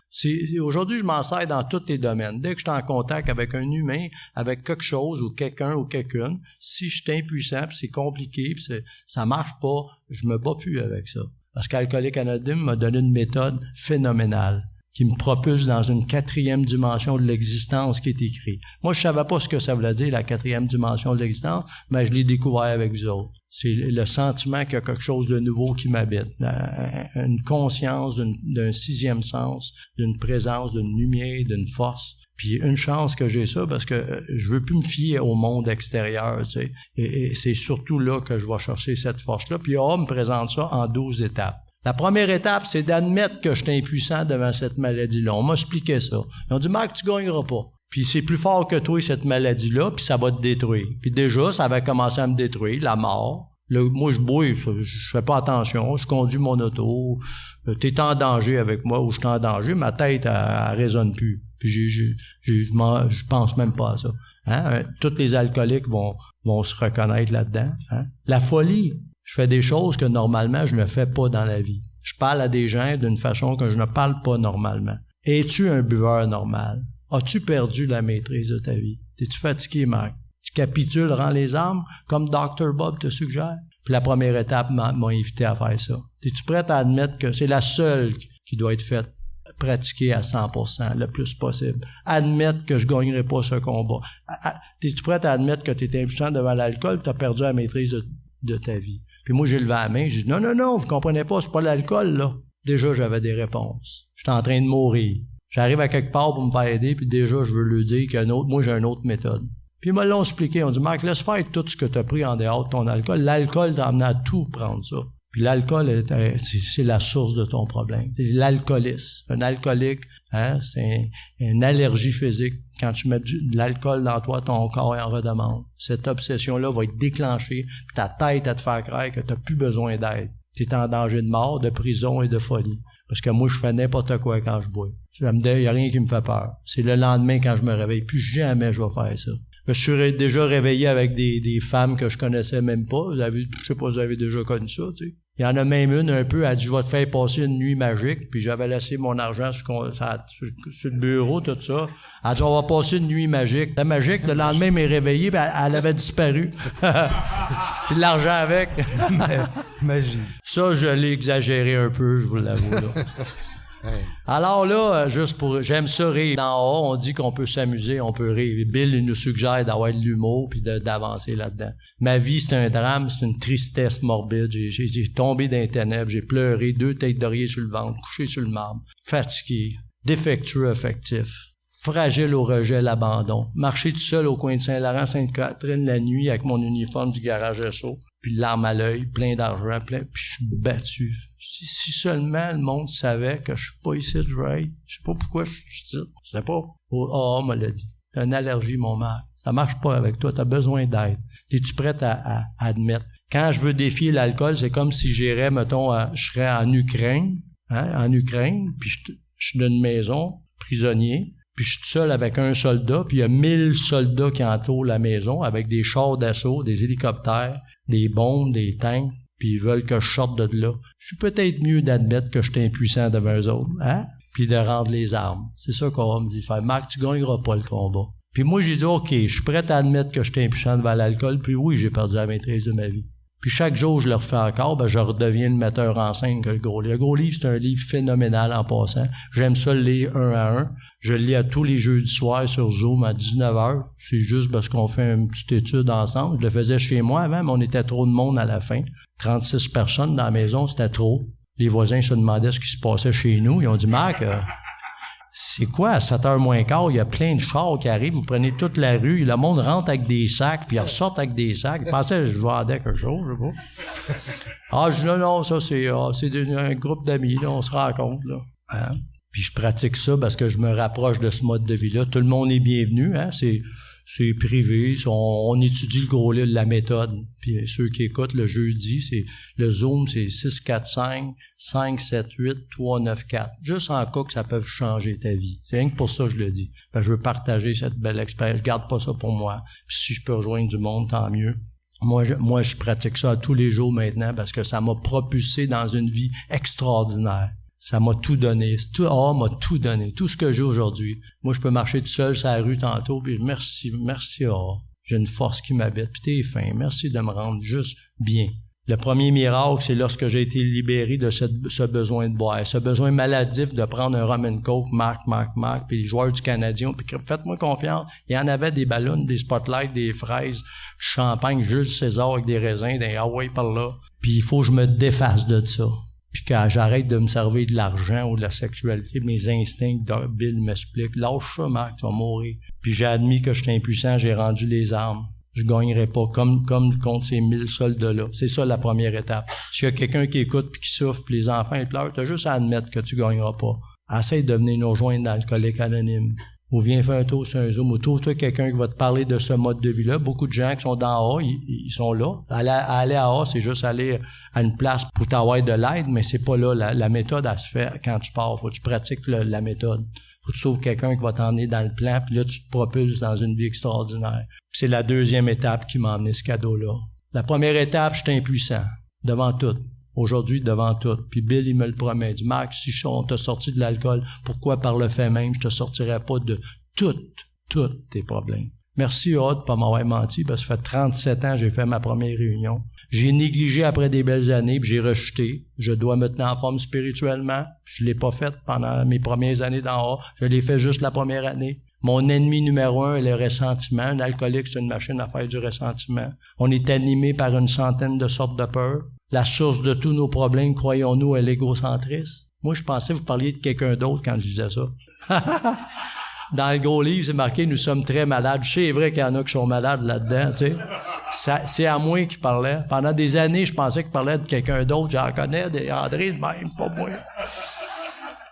Aujourd'hui, je m'en sers dans tous les domaines. Dès que je suis en contact avec un humain, avec quelque chose, ou quelqu'un, ou quelqu'une, si je suis impuissant, puis c'est compliqué, puis ça marche pas, je me bats plus avec ça. Parce qu'Alcoolique Anonyme m'a donné une méthode phénoménale qui me propulse dans une 4e dimension de l'existence qui est écrite. Moi, je savais pas ce que ça voulait dire, la 4e dimension de l'existence, mais je l'ai découvert avec vous autres. C'est le sentiment qu'il y a quelque chose de nouveau qui m'habite, une conscience d'un 6e sens, d'une présence, d'une lumière, d'une force. Puis une chance que j'ai ça, parce que je veux plus me fier au monde extérieur, tu sais. Et c'est surtout là que je vais chercher cette force-là. Puis on me présente ça en 12 étapes. La première étape, c'est d'admettre que je suis impuissant devant cette maladie-là. On m'a expliqué ça. Ils ont dit, Marc, tu gagneras pas. Puis c'est plus fort que toi, cette maladie-là, puis ça va te détruire. Puis déjà, ça avait commencé à me détruire, la mort. Moi, je bois, je fais pas attention, je conduis mon auto. T'es en danger avec moi ou je suis en danger, ma tête, elle résonne plus. Puis je pense même pas à ça. Hein? Tous les alcooliques vont se reconnaître là-dedans. Hein? La folie, je fais des choses que normalement je ne fais pas dans la vie. Je parle à des gens d'une façon que je ne parle pas normalement. Es-tu un buveur normal? As-tu perdu la maîtrise de ta vie? T'es-tu fatigué, Marc? Tu capitules, rends les armes, comme Dr. Bob te suggère? Puis la première étape m'a invité à faire ça. Es-tu prête à admettre que c'est la seule qui doit être faite, pratiquée à 100%, le plus possible? Admettre que je gagnerai pas ce combat. Es-tu prête à admettre que tu es impuissant devant l'alcool et tu as perdu la maîtrise de ta vie? Puis moi, j'ai levé la main, j'ai dit, non, vous comprenez pas, c'est pas l'alcool, là. Déjà, j'avais des réponses. J'étais en train de mourir. J'arrive à quelque part pour me faire aider, puis déjà, je veux lui dire moi, j'ai une autre méthode. Puis ils me l'ont expliqué. On dit, Marc, laisse faire tout ce que tu as pris en dehors de ton alcool. L'alcool t'a amené à tout prendre ça. Puis l'alcool, c'est la source de ton problème. C'est l'alcoolisme. Un alcoolique, hein, c'est une allergie physique. Quand tu mets de l'alcool dans toi, ton corps en redemande. Cette obsession-là va être déclenchée, puis ta tête à te faire croire que tu n'as plus besoin d'aide. Tu es en danger de mort, de prison et de folie. Parce que moi, je fais n'importe quoi quand je bois. Il n'y a rien qui me fait peur. C'est le lendemain quand je me réveille. Puis jamais je vais faire ça. Je suis déjà réveillé avec des femmes que je connaissais même pas. Je sais pas si vous avez déjà connu ça, tu sais. Il y en a même une un peu, elle dit, je vais te faire passer une nuit magique, puis j'avais laissé mon argent sur le bureau, tout ça. Elle dit, on va passer une nuit magique. La magique, le lendemain, m'est réveillé, puis elle avait disparu. Puis l'argent avec. Magie. Ça, je l'ai exagéré un peu, je vous l'avoue, là. Alors là, j'aime ça rire. En haut, on dit qu'on peut s'amuser, on peut rire. Bill, il nous suggère d'avoir de l'humour puis d'avancer là-dedans. Ma vie, c'est un drame, c'est une tristesse morbide. J'ai tombé dans les ténèbres, j'ai pleuré, 2 têtes d'oreiller sur le ventre, couché sur le marbre, fatigué, défectueux affectif, fragile au rejet, l'abandon, marcher tout seul au coin de Saint-Laurent, Sainte-Catherine la nuit avec mon uniforme du garage SO, puis larmes à l'œil, plein d'argent, puis je suis battu. Si seulement le monde savait que je suis pas ici, je vais être. Je sais pas pourquoi je suis ici. Je sais pas. On me l'a dit. T'as une allergie, mon mère. Ça marche pas avec toi. T'as besoin d'aide. T'es-tu prête à admettre? Quand je veux défier l'alcool, c'est comme si j'irais, mettons, je serais en Ukraine, puis je suis dans une maison, prisonnier, puis je suis tout seul avec un soldat, puis il y a 1000 soldats qui entourent la maison avec des chars d'assaut, des hélicoptères, des bombes, des tanks, puis ils veulent que je sorte de là. Je suis peut-être mieux d'admettre que je suis impuissant devant eux autres, hein? Puis de rendre les armes. C'est ça qu'on va me dire. Marc, tu gagneras pas le combat. Puis moi, j'ai dit, OK, je suis prêt à admettre que je suis impuissant devant l'alcool, puis oui, j'ai perdu la maîtrise de ma vie. Puis chaque jour, je le refais encore, je redeviens le metteur en scène que le Gros Livre. Le Gros Livre, c'est un livre phénoménal en passant. J'aime ça le lire 1 à 1. Je le lis à tous les jeudis soirs sur Zoom à 19h. C'est juste parce qu'on fait une petite étude ensemble. Je le faisais chez moi avant, mais on était trop de monde à la fin. 36 personnes dans la maison, c'était trop. Les voisins se demandaient ce qui se passait chez nous. Ils ont dit, Marc, c'est quoi, à 7h moins quart, il y a plein de chars qui arrivent, vous prenez toute la rue, le monde rentre avec des sacs, puis ils ressortent avec des sacs. Ils pensaient que je vendais quelque chose, je sais pas. Je dis, non, ça, c'est un groupe d'amis, là, on se rencontre, là. Hein? Puis je pratique ça parce que je me rapproche de ce mode de vie-là. Tout le monde est bienvenu, hein, c'est privé, on étudie le Gros Livre, la méthode. Puis ceux qui écoutent le jeudi, c'est le Zoom, c'est 645-578-394. Juste en cas que ça peut changer ta vie. C'est rien que pour ça que je le dis. Je veux partager cette belle expérience. Je garde pas ça pour moi. Puis si je peux rejoindre du monde, tant mieux. Moi, je pratique ça tous les jours maintenant parce que ça m'a propulsé dans une vie extraordinaire. Ça m'a tout donné. M'a tout donné. Tout ce que j'ai aujourd'hui. Moi, je peux marcher tout seul sur la rue tantôt, puis merci, j'ai une force qui m'habite, puis t'es fin. Merci de me rendre juste bien. Le premier miracle, c'est lorsque j'ai été libéré de ce besoin de boire, ce besoin maladif de prendre un rum and coke, Marc, puis les joueurs du Canadien, puis faites-moi confiance, il y en avait des ballons, des spotlights, des fraises, du champagne, Jules César avec des raisins, des Hawaii par là. Puis il faut que je me défasse de ça. Puis quand j'arrête de me servir de l'argent ou de la sexualité, mes instincts, Bill m'explique, lâche ça, Marc, tu vas mourir. Puis j'ai admis que je suis impuissant, j'ai rendu les armes. Je gagnerai pas comme contre ces 1000 soldats-là. C'est ça la première étape. S'il y a quelqu'un qui écoute puis qui souffre, puis les enfants ils pleurent, t'as juste à admettre que tu gagneras pas. Essaye de venir nous rejoindre dans Alcoolique Anonyme. Ou viens faire un tour sur un Zoom, ou trouve-toi quelqu'un qui va te parler de ce mode de vie-là. Beaucoup de gens qui sont dans A, ils sont là. Aller à A, c'est juste aller à une place pour t'avoir de l'aide, mais c'est pas là. La méthode, elle se fait quand tu pars. Faut que tu pratiques la méthode. Faut que tu trouves quelqu'un qui va t'emmener dans le plan, puis là, tu te propulses dans une vie extraordinaire. Puis c'est la deuxième étape qui m'a emmené ce cadeau-là. La première étape, je suis impuissant. Devant tout. Aujourd'hui, devant tout. Puis Bill, il me le promet. Il dit, Marc, si on t'a sorti de l'alcool, pourquoi par le fait même, je te sortirais pas de tous tes problèmes. Merci, Aude, de pas m'avoir menti, parce que ça fait 37 ans que j'ai fait ma première réunion. J'ai négligé après des belles années, puis j'ai rejeté. Je dois me tenir en forme spirituellement. Je l'ai pas fait pendant mes premières années d'en haut. Je l'ai fait juste la première année. Mon ennemi numéro 1 est le ressentiment. Un alcoolique, c'est une machine à faire du ressentiment. On est animé par une centaine de sortes de peurs. La source de tous nos problèmes, croyons-nous, est l'égocentrisme. Moi, je pensais que vous parliez de quelqu'un d'autre quand je disais ça. Dans le Gros Livre, c'est marqué « Nous sommes très malades ». C'est vrai qu'il y en a qui sont malades là-dedans, tu sais. C'est à moi qu'il parlait. Pendant des années, je pensais qu'il parlait de quelqu'un d'autre. J'en connais, des André de même, pas moi.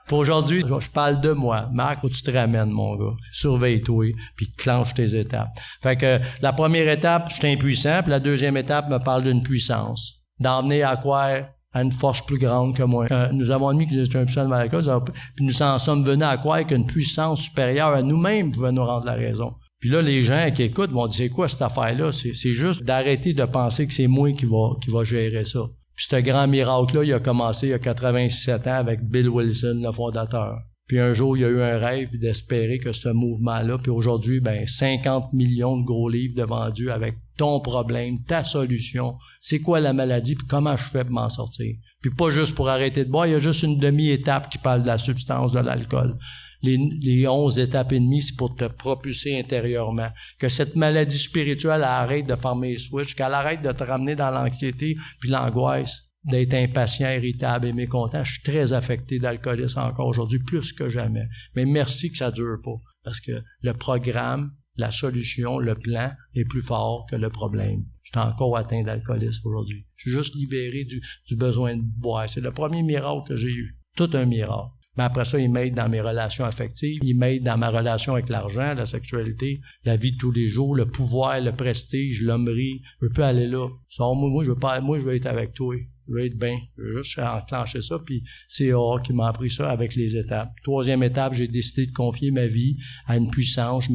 Puis aujourd'hui, je parle de moi. Marc, faut que tu te ramènes, mon gars. Surveille-toi, puis clenche tes étapes. Fait que la première étape, je suis impuissant, puis la deuxième étape me parle d'une puissance. D'emmener à croire à une force plus grande que moi. Nous avons admis que nous étions impuissants devant la cause, puis nous en sommes venus à croire qu'une puissance supérieure à nous-mêmes pouvait nous rendre la raison. Puis là, les gens qui écoutent vont dire, c'est quoi cette affaire-là? C'est juste d'arrêter de penser que c'est moi qui va gérer ça. Puis ce grand miracle-là, il a commencé il y a 87 ans avec Bill Wilson, le fondateur. Puis un jour, il y a eu un rêve d'espérer que ce mouvement-là, puis aujourd'hui, 50 millions de gros livres de vendus avec ton problème, ta solution, c'est quoi la maladie, puis comment je fais pour m'en sortir. Puis pas juste pour arrêter de boire, il y a juste une demi-étape qui parle de la substance de l'alcool. Les 11 étapes et demie, c'est pour te propulser intérieurement. Que cette maladie spirituelle arrête de fermer les switches, qu'elle arrête de te ramener dans l'anxiété puis l'angoisse, d'être impatient, irritable et mécontent. Je suis très affecté d'alcoolisme encore aujourd'hui, plus que jamais. Mais merci que ça dure pas. Parce que le programme, la solution, le plan est plus fort que le problème. Je suis encore atteint d'alcoolisme aujourd'hui. Je suis juste libéré du besoin de boire. C'est le premier miracle que j'ai eu. Tout un miracle. Mais après ça, il m'aide dans mes relations affectives, il m'aide dans ma relation avec l'argent, la sexualité, la vie de tous les jours, le pouvoir, le prestige, l'hommerie. Je peux aller là. Moi, je veux être avec toi. Je veux être bien. Je veux juste enclencher ça, puis c'est Aura qui m'a appris ça avec les étapes. Troisième étape, j'ai décidé de confier ma vie à une puissance.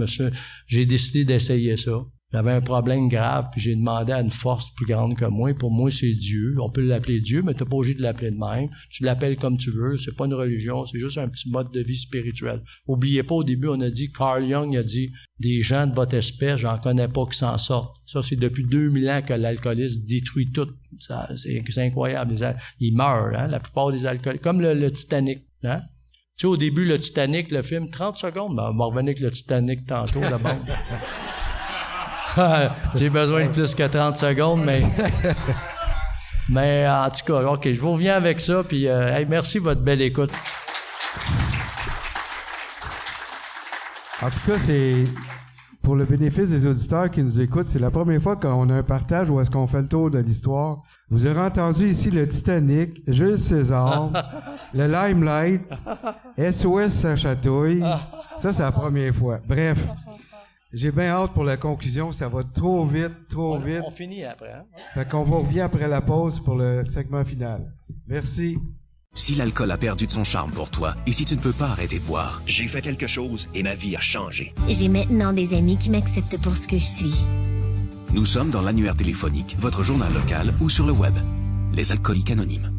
J'ai décidé d'essayer ça. J'avais un problème grave, puis j'ai demandé à une force plus grande que moi. Pour moi, c'est Dieu. On peut l'appeler Dieu, mais t'as pas obligé de l'appeler de même. Tu l'appelles comme tu veux. C'est pas une religion, c'est juste un petit mode de vie spirituel. Oubliez pas, au début, on a dit, Carl Jung a dit, des gens de votre espèce, j'en connais pas qui s'en sortent. Ça, c'est depuis 2000 ans que l'alcoolisme détruit tout. Ça, c'est incroyable. Ils meurent, hein, la plupart des alcooliques. Comme le Titanic, hein. Tu sais, au début, le Titanic, le film, 30 secondes, on va revenir avec le Titanic tantôt, d'abord. J'ai besoin de plus que 30 secondes, mais en tout cas, OK, je vous reviens avec ça, puis merci de votre belle écoute. En tout cas, c'est pour le bénéfice des auditeurs qui nous écoutent, c'est la première fois qu'on a un partage où est-ce qu'on fait le tour de l'histoire. Vous aurez entendu ici le Titanic, Jules César, le Limelight, SOS à Chatouille. Ça, c'est la première fois. Bref. J'ai bien hâte pour la conclusion. Ça va trop vite. On finit après. Hein? Fait qu'on va revenir après la pause pour le segment final. Merci. Si l'alcool a perdu de son charme pour toi et si tu ne peux pas arrêter de boire, j'ai fait quelque chose et ma vie a changé. J'ai maintenant des amis qui m'acceptent pour ce que je suis. Nous sommes dans l'annuaire téléphonique, votre journal local ou sur le web. Les Alcooliques Anonymes.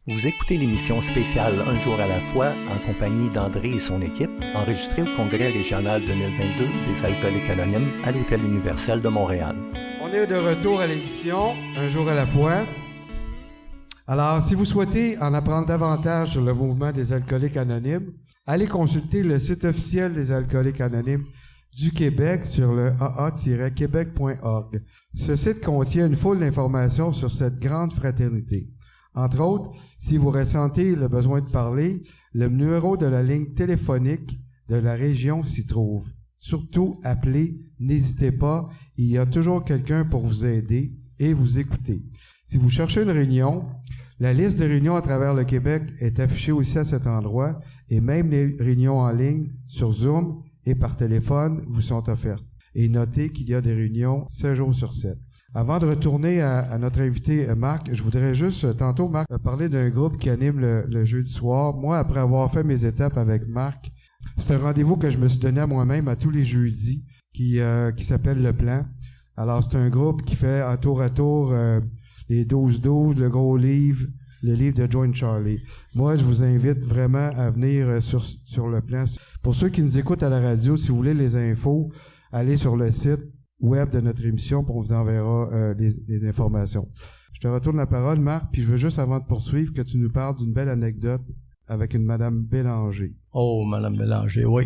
Vous écoutez l'émission spéciale Un jour à la fois en compagnie d'André et son équipe, enregistrée au Congrès régional 2022 des Alcooliques Anonymes à l'Hôtel Universel de Montréal. On est de retour à l'émission Un jour à la fois. Alors, si vous souhaitez en apprendre davantage sur le mouvement des Alcooliques Anonymes, allez consulter le site officiel des Alcooliques Anonymes du Québec sur le aa-québec.org. Ce site contient une foule d'informations sur cette grande fraternité. Entre autres, si vous ressentez le besoin de parler, le numéro de la ligne téléphonique de la région s'y trouve. Surtout, appelez, n'hésitez pas, il y a toujours quelqu'un pour vous aider et vous écouter. Si vous cherchez une réunion, la liste de réunions à travers le Québec est affichée aussi à cet endroit et même les réunions en ligne sur Zoom et par téléphone vous sont offertes. Et notez qu'il y a des réunions 7 jours sur 7. Avant de retourner à notre invité Marc, je voudrais juste, tantôt Marc a parlé d'un groupe qui anime le jeudi soir. Moi, après avoir fait mes étapes avec Marc, c'est un rendez-vous que je me suis donné à moi-même à tous les jeudis qui s'appelle Le Plan. Alors, c'est un groupe qui fait à tour les 12-12, le gros livre, le livre de Joan Charlie. Moi, je vous invite vraiment à venir sur Le Plan. Pour ceux qui nous écoutent à la radio, si vous voulez les infos, allez sur le site web de notre émission, puis on vous enverra les informations. Je te retourne la parole, Marc, puis je veux juste, avant de poursuivre, que tu nous parles d'une belle anecdote avec une Madame Bélanger. Oh, Madame Bélanger, oui.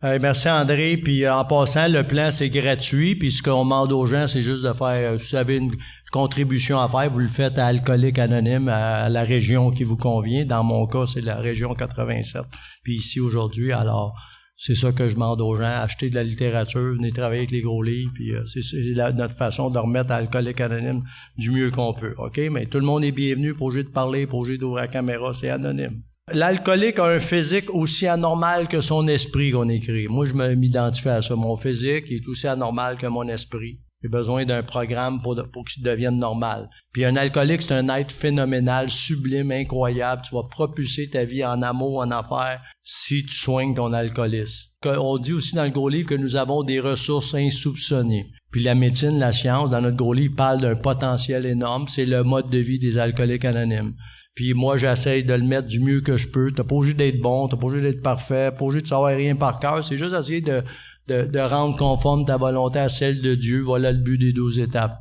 Merci André, puis en passant, le plan c'est gratuit, puis ce qu'on demande aux gens, c'est juste de faire, si vous avez une contribution à faire, vous le faites à Alcooliques Anonymes, à la région qui vous convient. Dans mon cas, c'est la région 87. Puis ici aujourd'hui, alors c'est ça que je demande aux gens, acheter de la littérature, venez travailler avec les gros livres, puis c'est notre façon de remettre à Alcooliques Anonymes du mieux qu'on peut, OK? Mais tout le monde est bienvenu, pas obligé de parler, pas obligé d'ouvrir la caméra, c'est anonyme. L'alcoolique a un physique aussi anormal que son esprit qu'on écrit. Moi, je m'identifie à ça. Mon physique est aussi anormal que mon esprit. J'ai besoin d'un programme pour qu'il devienne normal. Puis un alcoolique, c'est un être phénoménal, sublime, incroyable. Tu vas propulser ta vie en amour, en affaires, si tu soignes ton alcoolisme. On dit aussi dans le gros livre que nous avons des ressources insoupçonnées. Puis la médecine, la science, dans notre gros livre, parle d'un potentiel énorme. C'est le mode de vie des alcooliques anonymes. Puis moi, j'essaye de le mettre du mieux que je peux. T'as pas obligé d'être bon, t'as pas obligé d'être parfait, pas obligé de savoir rien par cœur. C'est juste essayer de rendre conforme ta volonté à celle de Dieu. Voilà le but des 12 étapes.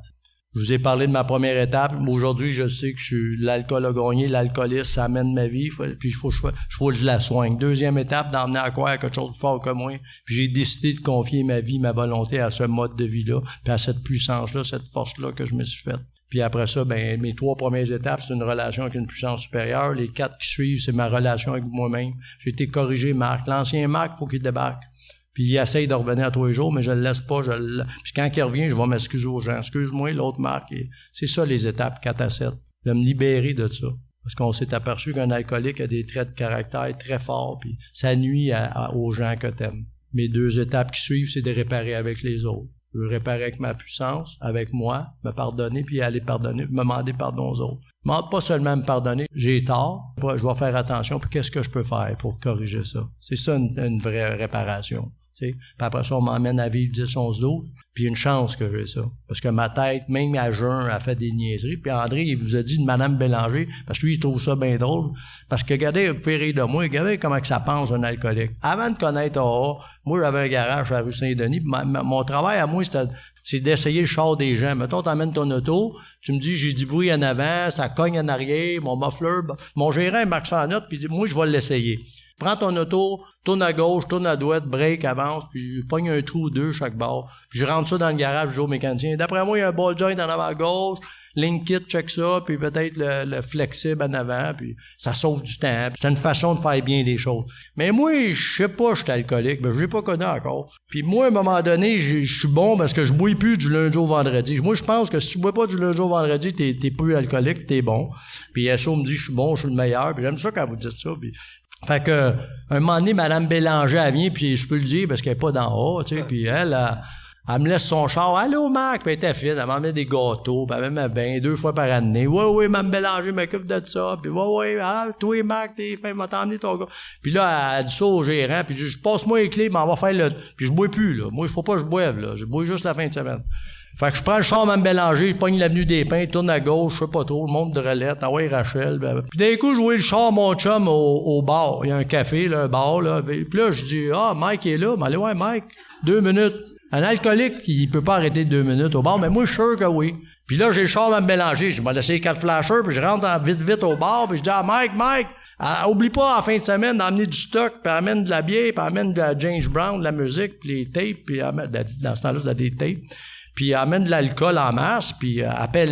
Je vous ai parlé de ma première étape. Aujourd'hui, je sais que l'alcool a gagné, l'alcoolisme, ça amène ma vie. Puis il faut que je la soigne. Deuxième étape, d'emmener à quoi? À quelque chose de fort que moi. Puis j'ai décidé de confier ma vie, ma volonté à ce mode de vie-là, puis à cette puissance-là, cette force-là que je me suis faite. Puis après ça, mes 3 premières étapes, c'est une relation avec une puissance supérieure. Les 4 qui suivent, c'est ma relation avec moi-même. J'ai été corrigé, Marc. L'ancien Marc, faut qu'il débarque. Puis il essaye de revenir à tous les jours, mais je le laisse pas. Puis quand il revient, je vais m'excuser aux gens. Excuse-moi, l'autre Marc. C'est ça les étapes 4 à 7. De me libérer de ça. Parce qu'on s'est aperçu qu'un alcoolique a des traits de caractère très forts, puis ça nuit aux gens que t'aimes. Mes 2 étapes qui suivent, c'est de réparer avec les autres. Je veux réparer avec ma puissance, avec moi, me pardonner, puis aller pardonner, me demander pardon aux autres. Pas seulement me pardonner, j'ai tort, je vais faire attention, puis qu'est-ce que je peux faire pour corriger ça? C'est ça une vraie réparation. Puis après ça, on m'emmène à vivre 10, 11, 12, puis une chance que j'ai ça. Parce que ma tête, même à jeun, a fait des niaiseries. Puis André, il vous a dit de Madame Bélanger, parce que lui, il trouve ça bien drôle. Parce que, regardez, vous pouvez rire de moi, regardez comment que ça pense un alcoolique. Avant de connaître AA, moi, j'avais un garage à la rue Saint-Denis, puis mon travail à moi, c'est d'essayer le char des gens. Mettons, t'emmènes ton auto, tu me dis, j'ai du bruit en avant, ça cogne en arrière, mon muffler, mon gérant, il marque ça en note, puis il dit, moi, je vais l'essayer. Prends ton auto, tourne à gauche, tourne à droite, break, avance, puis je pogne un trou ou 2 chaque bord. Puis je rentre ça dans le garage, je joue au mécanicien. D'après moi, il y a un ball joint en avant à gauche, link kit, check ça, puis peut-être le flexible en avant, puis ça sauve du temps. C'est une façon de faire bien les choses. Mais moi, je sais pas, je suis alcoolique, ben je l'ai pas connu encore. Puis moi, à un moment donné, je suis bon parce que je bois plus du lundi au vendredi. Moi, je pense que si tu bois pas du lundi au vendredi, t'es plus alcoolique, t'es bon. Puis SO me dit, je suis bon, je suis le meilleur. Puis j'aime ça quand vous dites ça. Puis fait que, un moment donné, Mme Bélanger, elle vient, puis je peux le dire, parce qu'elle est pas d'en haut, tu sais, puis elle me laisse son char. Allô, Marc, puis elle était fine, elle m'emmène des gâteaux, puis elle m'amène bien 2 fois par année. Oui, Mme Bélanger m'occupe de ça, puis oui, toi, Marc, t'es fin, m'a t'emmené ton gars. Puis là, elle dit ça au gérant, puis je passe-moi les clés, mais on va faire puis je bois plus, là. Moi, il faut pas que je boive, là. Je bois juste la fin de semaine. Fait que je prends le char Mme Bélanger, je pogne l'avenue des Pins, tourne à gauche, je sais pas trop, le monde de relette, Rachel. Puis d'un coup, je vois le char, mon chum, au bar. Il y a un café, là, un bar, là. Puis là, je dis, Mike est là. Mais allez, ouais, Mike, 2 minutes. Un alcoolique, il peut pas arrêter 2 minutes au bar, mais moi, je suis sûr que oui. Puis là, j'ai le char Mme Bélanger. Je vais laisser les 4 flashers, puis je rentre vite au bar, puis je dis, Mike, oublie pas, à la fin de semaine, d'emmener du stock, puis amène de la bière, puis amène de la James Brown, de la musique, puis les tapes, puis dans ce temps-là, vous avez des tapes. Puis amène de l'alcool en masse, puis appelle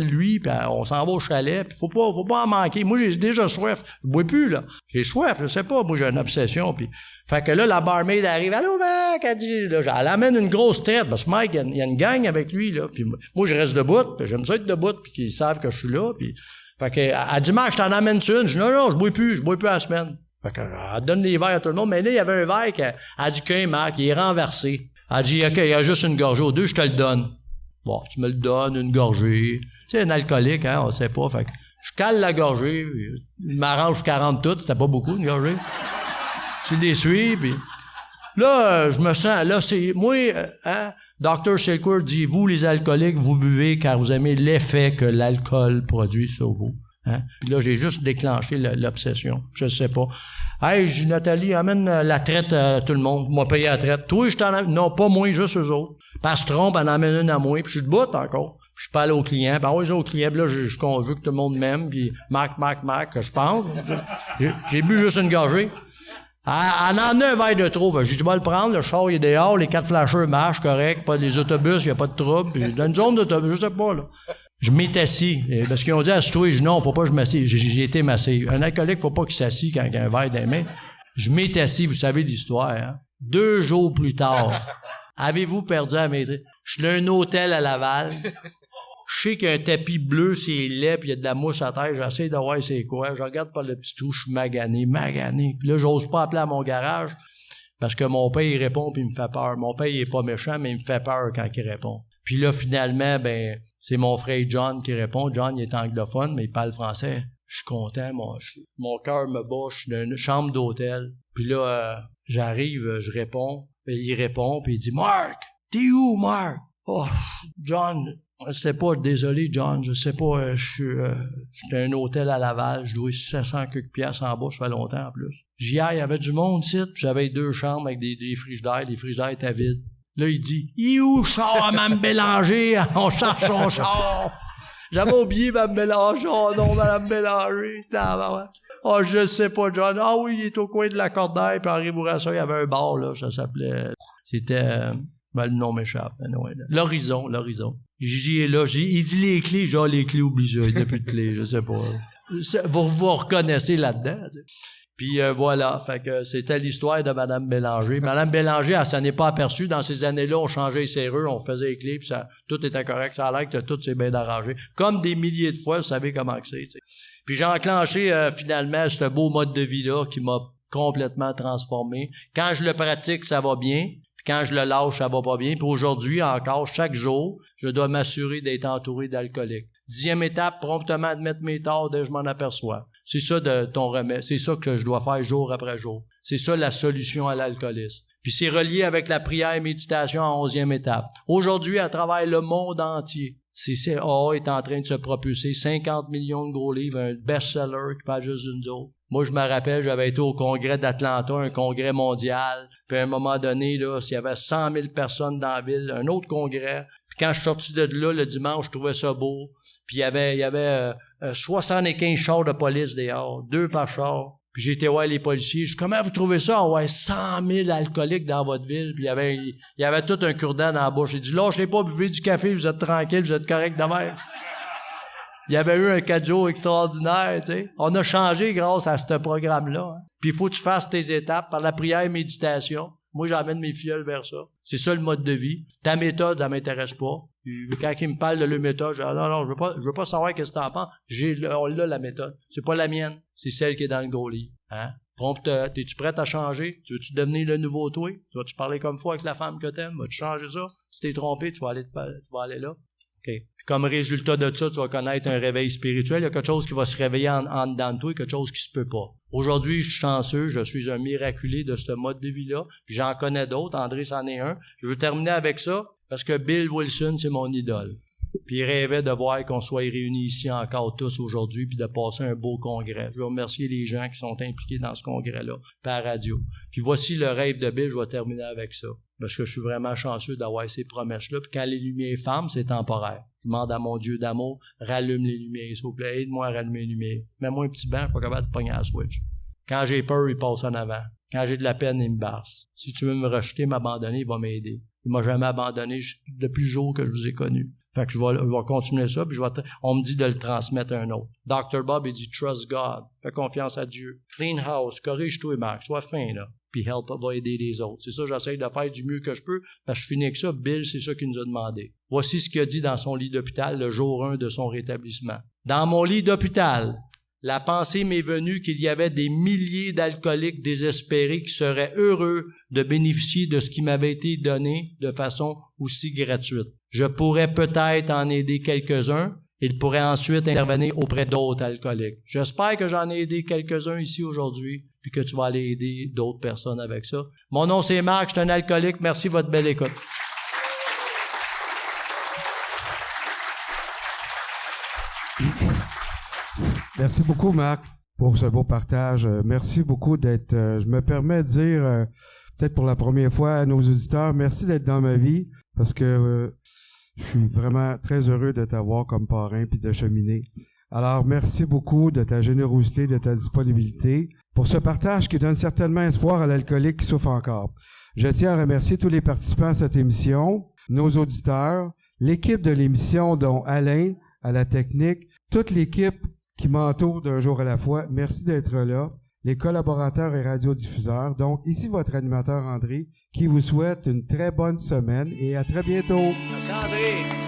lui, puis on s'en va au chalet, puis faut pas en manquer. Moi, j'ai déjà soif. Je bois plus, là. J'ai soif, je sais pas, moi, j'ai une obsession, puis... Fait que là, la barmaid arrive, « Allô, Mike! » Elle dit, là, elle amène une grosse traite, parce que Mike, il y a une gang avec lui, là, puis moi, je reste debout, puis j'aime ça être debout, puis qu'ils savent que je suis là, puis... Fait que, elle dit, « Mike, je t'en amène une. » Je dis, « Non, je bois plus à la semaine. » Fait que, elle donne des verres à tout le monde, mais là, il y avait un verre qu'elle a dit, « OK, Marc, il est renversé. » Elle dit, OK, il y a juste une gorgée. Aux 2, je te le donne. Bon, tu me le donnes, une gorgée. Tu sais, un alcoolique, on sait pas. Fait que je cale la gorgée. Je m'arrange 40 toutes. C'était pas beaucoup, une gorgée. Tu les suis, puis... Là, je me sens... Là, c'est... Moi, Dr. Silkworth dit, vous, les alcooliques, vous buvez car vous aimez l'effet que l'alcool produit sur vous. Puis là, j'ai juste déclenché l'obsession. Je sais pas. Hey, j'ai Nathalie, amène la traite à tout le monde. M'a payé la traite. Toi, je t'en amène. Non, pas moi, juste eux autres. Pastron, en amène une à moi, puis je suis debout encore. Puis je parle aux clients. Ben oui, j'ai aux clients, puis là, je veux que tout le monde m'aime, puis Marc, que je pense. J'ai bu juste une gorgée. Elle en a un verre de trop. J'ai dit, je vais le prendre, le char il est dehors, les 4 flashers marchent, correct, pas des autobus, il n'y a pas de trouble. Puis dans une zone d'autobus, je sais pas, là. Je m'étais assis. Parce qu'ils ont dit, assis-toi, je dis, non, faut pas que je m'assieds. J'ai été massé. Un alcoolique, faut pas qu'il s'assied quand il a un verre dans les mains. Je m'étais assis, vous savez l'histoire, hein. 2 jours plus tard, avez-vous perdu la maîtrise? Je suis dans un hôtel à Laval. Je sais qu'il y a un tapis bleu, c'est laid, puis il y a de la mousse à terre. J'essaie de voir c'est quoi. Je regarde par le petit trou, je suis magané. Puis là, j'ose pas appeler à mon garage. Parce que mon père, il répond puis il me fait peur. Mon père, il est pas méchant, mais il me fait peur quand il répond. Puis là, finalement, ben, c'est mon frère John qui répond. John, il est anglophone, mais il parle français. Je suis content, mon cœur me bat, je suis dans une chambre d'hôtel. Puis là, j'arrive, je réponds. Il répond, puis il dit « Mark, t'es où, Mark? » « Oh, John, je sais pas, désolé, John, je sais pas, j'étais à un hôtel à Laval, je dois 700 quelques piastres en bas, ça fait longtemps en plus. J'y il y avait du monde ici, puis j'avais 2 chambres avec des frigidaires, les frigidaires étaient vides. Là, il dit « Il est où le char à Mme Bélanger? On cherche son char! » J'avais oublié Mme Bélanger, oh non, Mme Bélanger, oh, je sais pas, John. Ah oui, il est au coin de la Cordaire, puis Henri Bourassa, il y avait un bar, là, ça s'appelait... C'était... Ben, le nom m'échappe. L'horizon. J'y ai là. Il dit les clés. Genre, les clés, oublie ça. Il n'y a plus de clés. Je sais pas. Vous reconnaissez là-dedans. T'sais. Puis voilà. Fait que c'était l'histoire de Mme Bélanger. Mme Bélanger, elle s'en est pas aperçue. Dans ces années-là, on changeait les serrures, on faisait les clés, puis ça, tout était correct. Ça a l'air que tout s'est bien arrangé. Comme des milliers de fois, vous savez comment que c'est. T'sais. Puis j'ai enclenché finalement ce beau mode de vie-là qui m'a complètement transformé. Quand je le pratique, ça va bien. Quand je le lâche, ça va pas bien. Puis aujourd'hui, encore, chaque jour, je dois m'assurer d'être entouré d'alcooliques. 10e étape, promptement admettre mes torts dès que je m'en aperçois. C'est ça de ton remède. C'est ça que je dois faire jour après jour. C'est ça la solution à l'alcoolisme. Puis c'est relié avec la prière et méditation en 11e étape. Aujourd'hui, à travers le monde entier, CCAA est en train de se propulser 50 millions de gros livres, un best-seller qui parle juste d'une autre. Moi, je me rappelle, j'avais été au congrès d'Atlanta, un congrès mondial. Puis à un moment donné, là, s'il y avait 100 000 personnes dans la ville, un autre congrès. Puis quand je suis sorti de là, le dimanche, je trouvais ça beau. Puis il y avait 75 chars de police dehors, 2 par char. Puis j'ai été voir les policiers. Je dis, comment vous trouvez ça? Ah ouais, 100 000 alcooliques dans votre ville. Puis il y avait tout un cure-dent dans la bouche. J'ai dit, lâchez pas, buvez du café, vous êtes tranquille, vous êtes correct de même. Il y avait eu un 4 jours extraordinaire, tu sais. On a changé grâce à ce programme-là. Hein. Puis il faut que tu fasses tes étapes par la prière et méditation. Moi, j'emmène mes filleuls vers ça. C'est ça le mode de vie. Ta méthode, ça m'intéresse pas. Puis, quand ils me parlent de leur méthode, je dis, non, je veux pas savoir qu'est-ce que t'en penses. On l'a, la méthode. C'est pas la mienne. C'est celle qui est dans le gros livre. Hein? T'es-tu prête à changer? Tu veux-tu devenir le nouveau toi? Tu vas-tu parler comme fois avec la femme que t'aimes? Vas-tu changer ça? Tu t'es trompé, tu vas aller là. Okay. Comme résultat de ça, tu vas connaître un réveil spirituel. Il y a quelque chose qui va se réveiller en dedans de toi et quelque chose qui se peut pas. Aujourd'hui, je suis chanceux, je suis un miraculé de ce mode de vie-là. Puis j'en connais d'autres, André c'en est un. Je veux terminer avec ça parce que Bill Wilson, c'est mon idole. Puis il rêvait de voir qu'on soit réunis ici encore tous aujourd'hui puis de passer un beau congrès. Je veux remercier les gens qui sont impliqués dans ce congrès-là par radio. Puis voici le rêve de Bill, je vais terminer avec ça. Parce que je suis vraiment chanceux d'avoir ces promesses-là. Puis quand les lumières ferment, c'est temporaire. Je demande à mon Dieu d'amour, rallume les lumières, s'il vous plaît, aide-moi à rallumer les lumières. Mets-moi un petit banc, je suis pas capable de pogner la switch. Quand j'ai peur, il passe en avant. Quand j'ai de la peine, il me basse. Si tu veux me rejeter, m'abandonner, il va m'aider. Il m'a jamais abandonné depuis le jour que je vous ai connu. Fait que je vais continuer ça, puis on me dit de le transmettre à un autre. Dr. Bob, il dit « Trust God ». Fais confiance à Dieu. Clean house. Corrige-toi, Marc. Sois fin, là. Puis help va aider les autres. C'est ça, j'essaie de faire du mieux que je peux. Parce que je finis avec ça. Bill, c'est ça qu'il nous a demandé. Voici ce qu'il a dit dans son lit d'hôpital le jour 1 de son rétablissement. Dans mon lit d'hôpital, la pensée m'est venue qu'il y avait des milliers d'alcooliques désespérés qui seraient heureux de bénéficier de ce qui m'avait été donné de façon aussi gratuite. Je pourrais peut-être en aider quelques-uns. Ils pourraient ensuite intervenir auprès d'autres alcooliques. J'espère que j'en ai aidé quelques-uns ici aujourd'hui, puis que tu vas aller aider d'autres personnes avec ça. Mon nom, c'est Marc, je suis un alcoolique. Merci de votre belle écoute. Merci beaucoup, Marc, pour ce beau partage. Merci beaucoup d'être... je me permets de dire, peut-être pour la première fois à nos auditeurs, merci d'être dans ma vie, parce que je suis vraiment très heureux de t'avoir comme parrain puis de cheminer. Alors, merci beaucoup de ta générosité, de ta disponibilité pour ce partage qui donne certainement espoir à l'alcoolique qui souffre encore. Je tiens à remercier tous les participants à cette émission, nos auditeurs, l'équipe de l'émission dont Alain, à la technique, toute l'équipe qui m'entoure d'un jour à la fois. Merci d'être là. Les collaborateurs et radiodiffuseurs. Donc, ici votre animateur André, qui vous souhaite une très bonne semaine et à très bientôt. Merci André.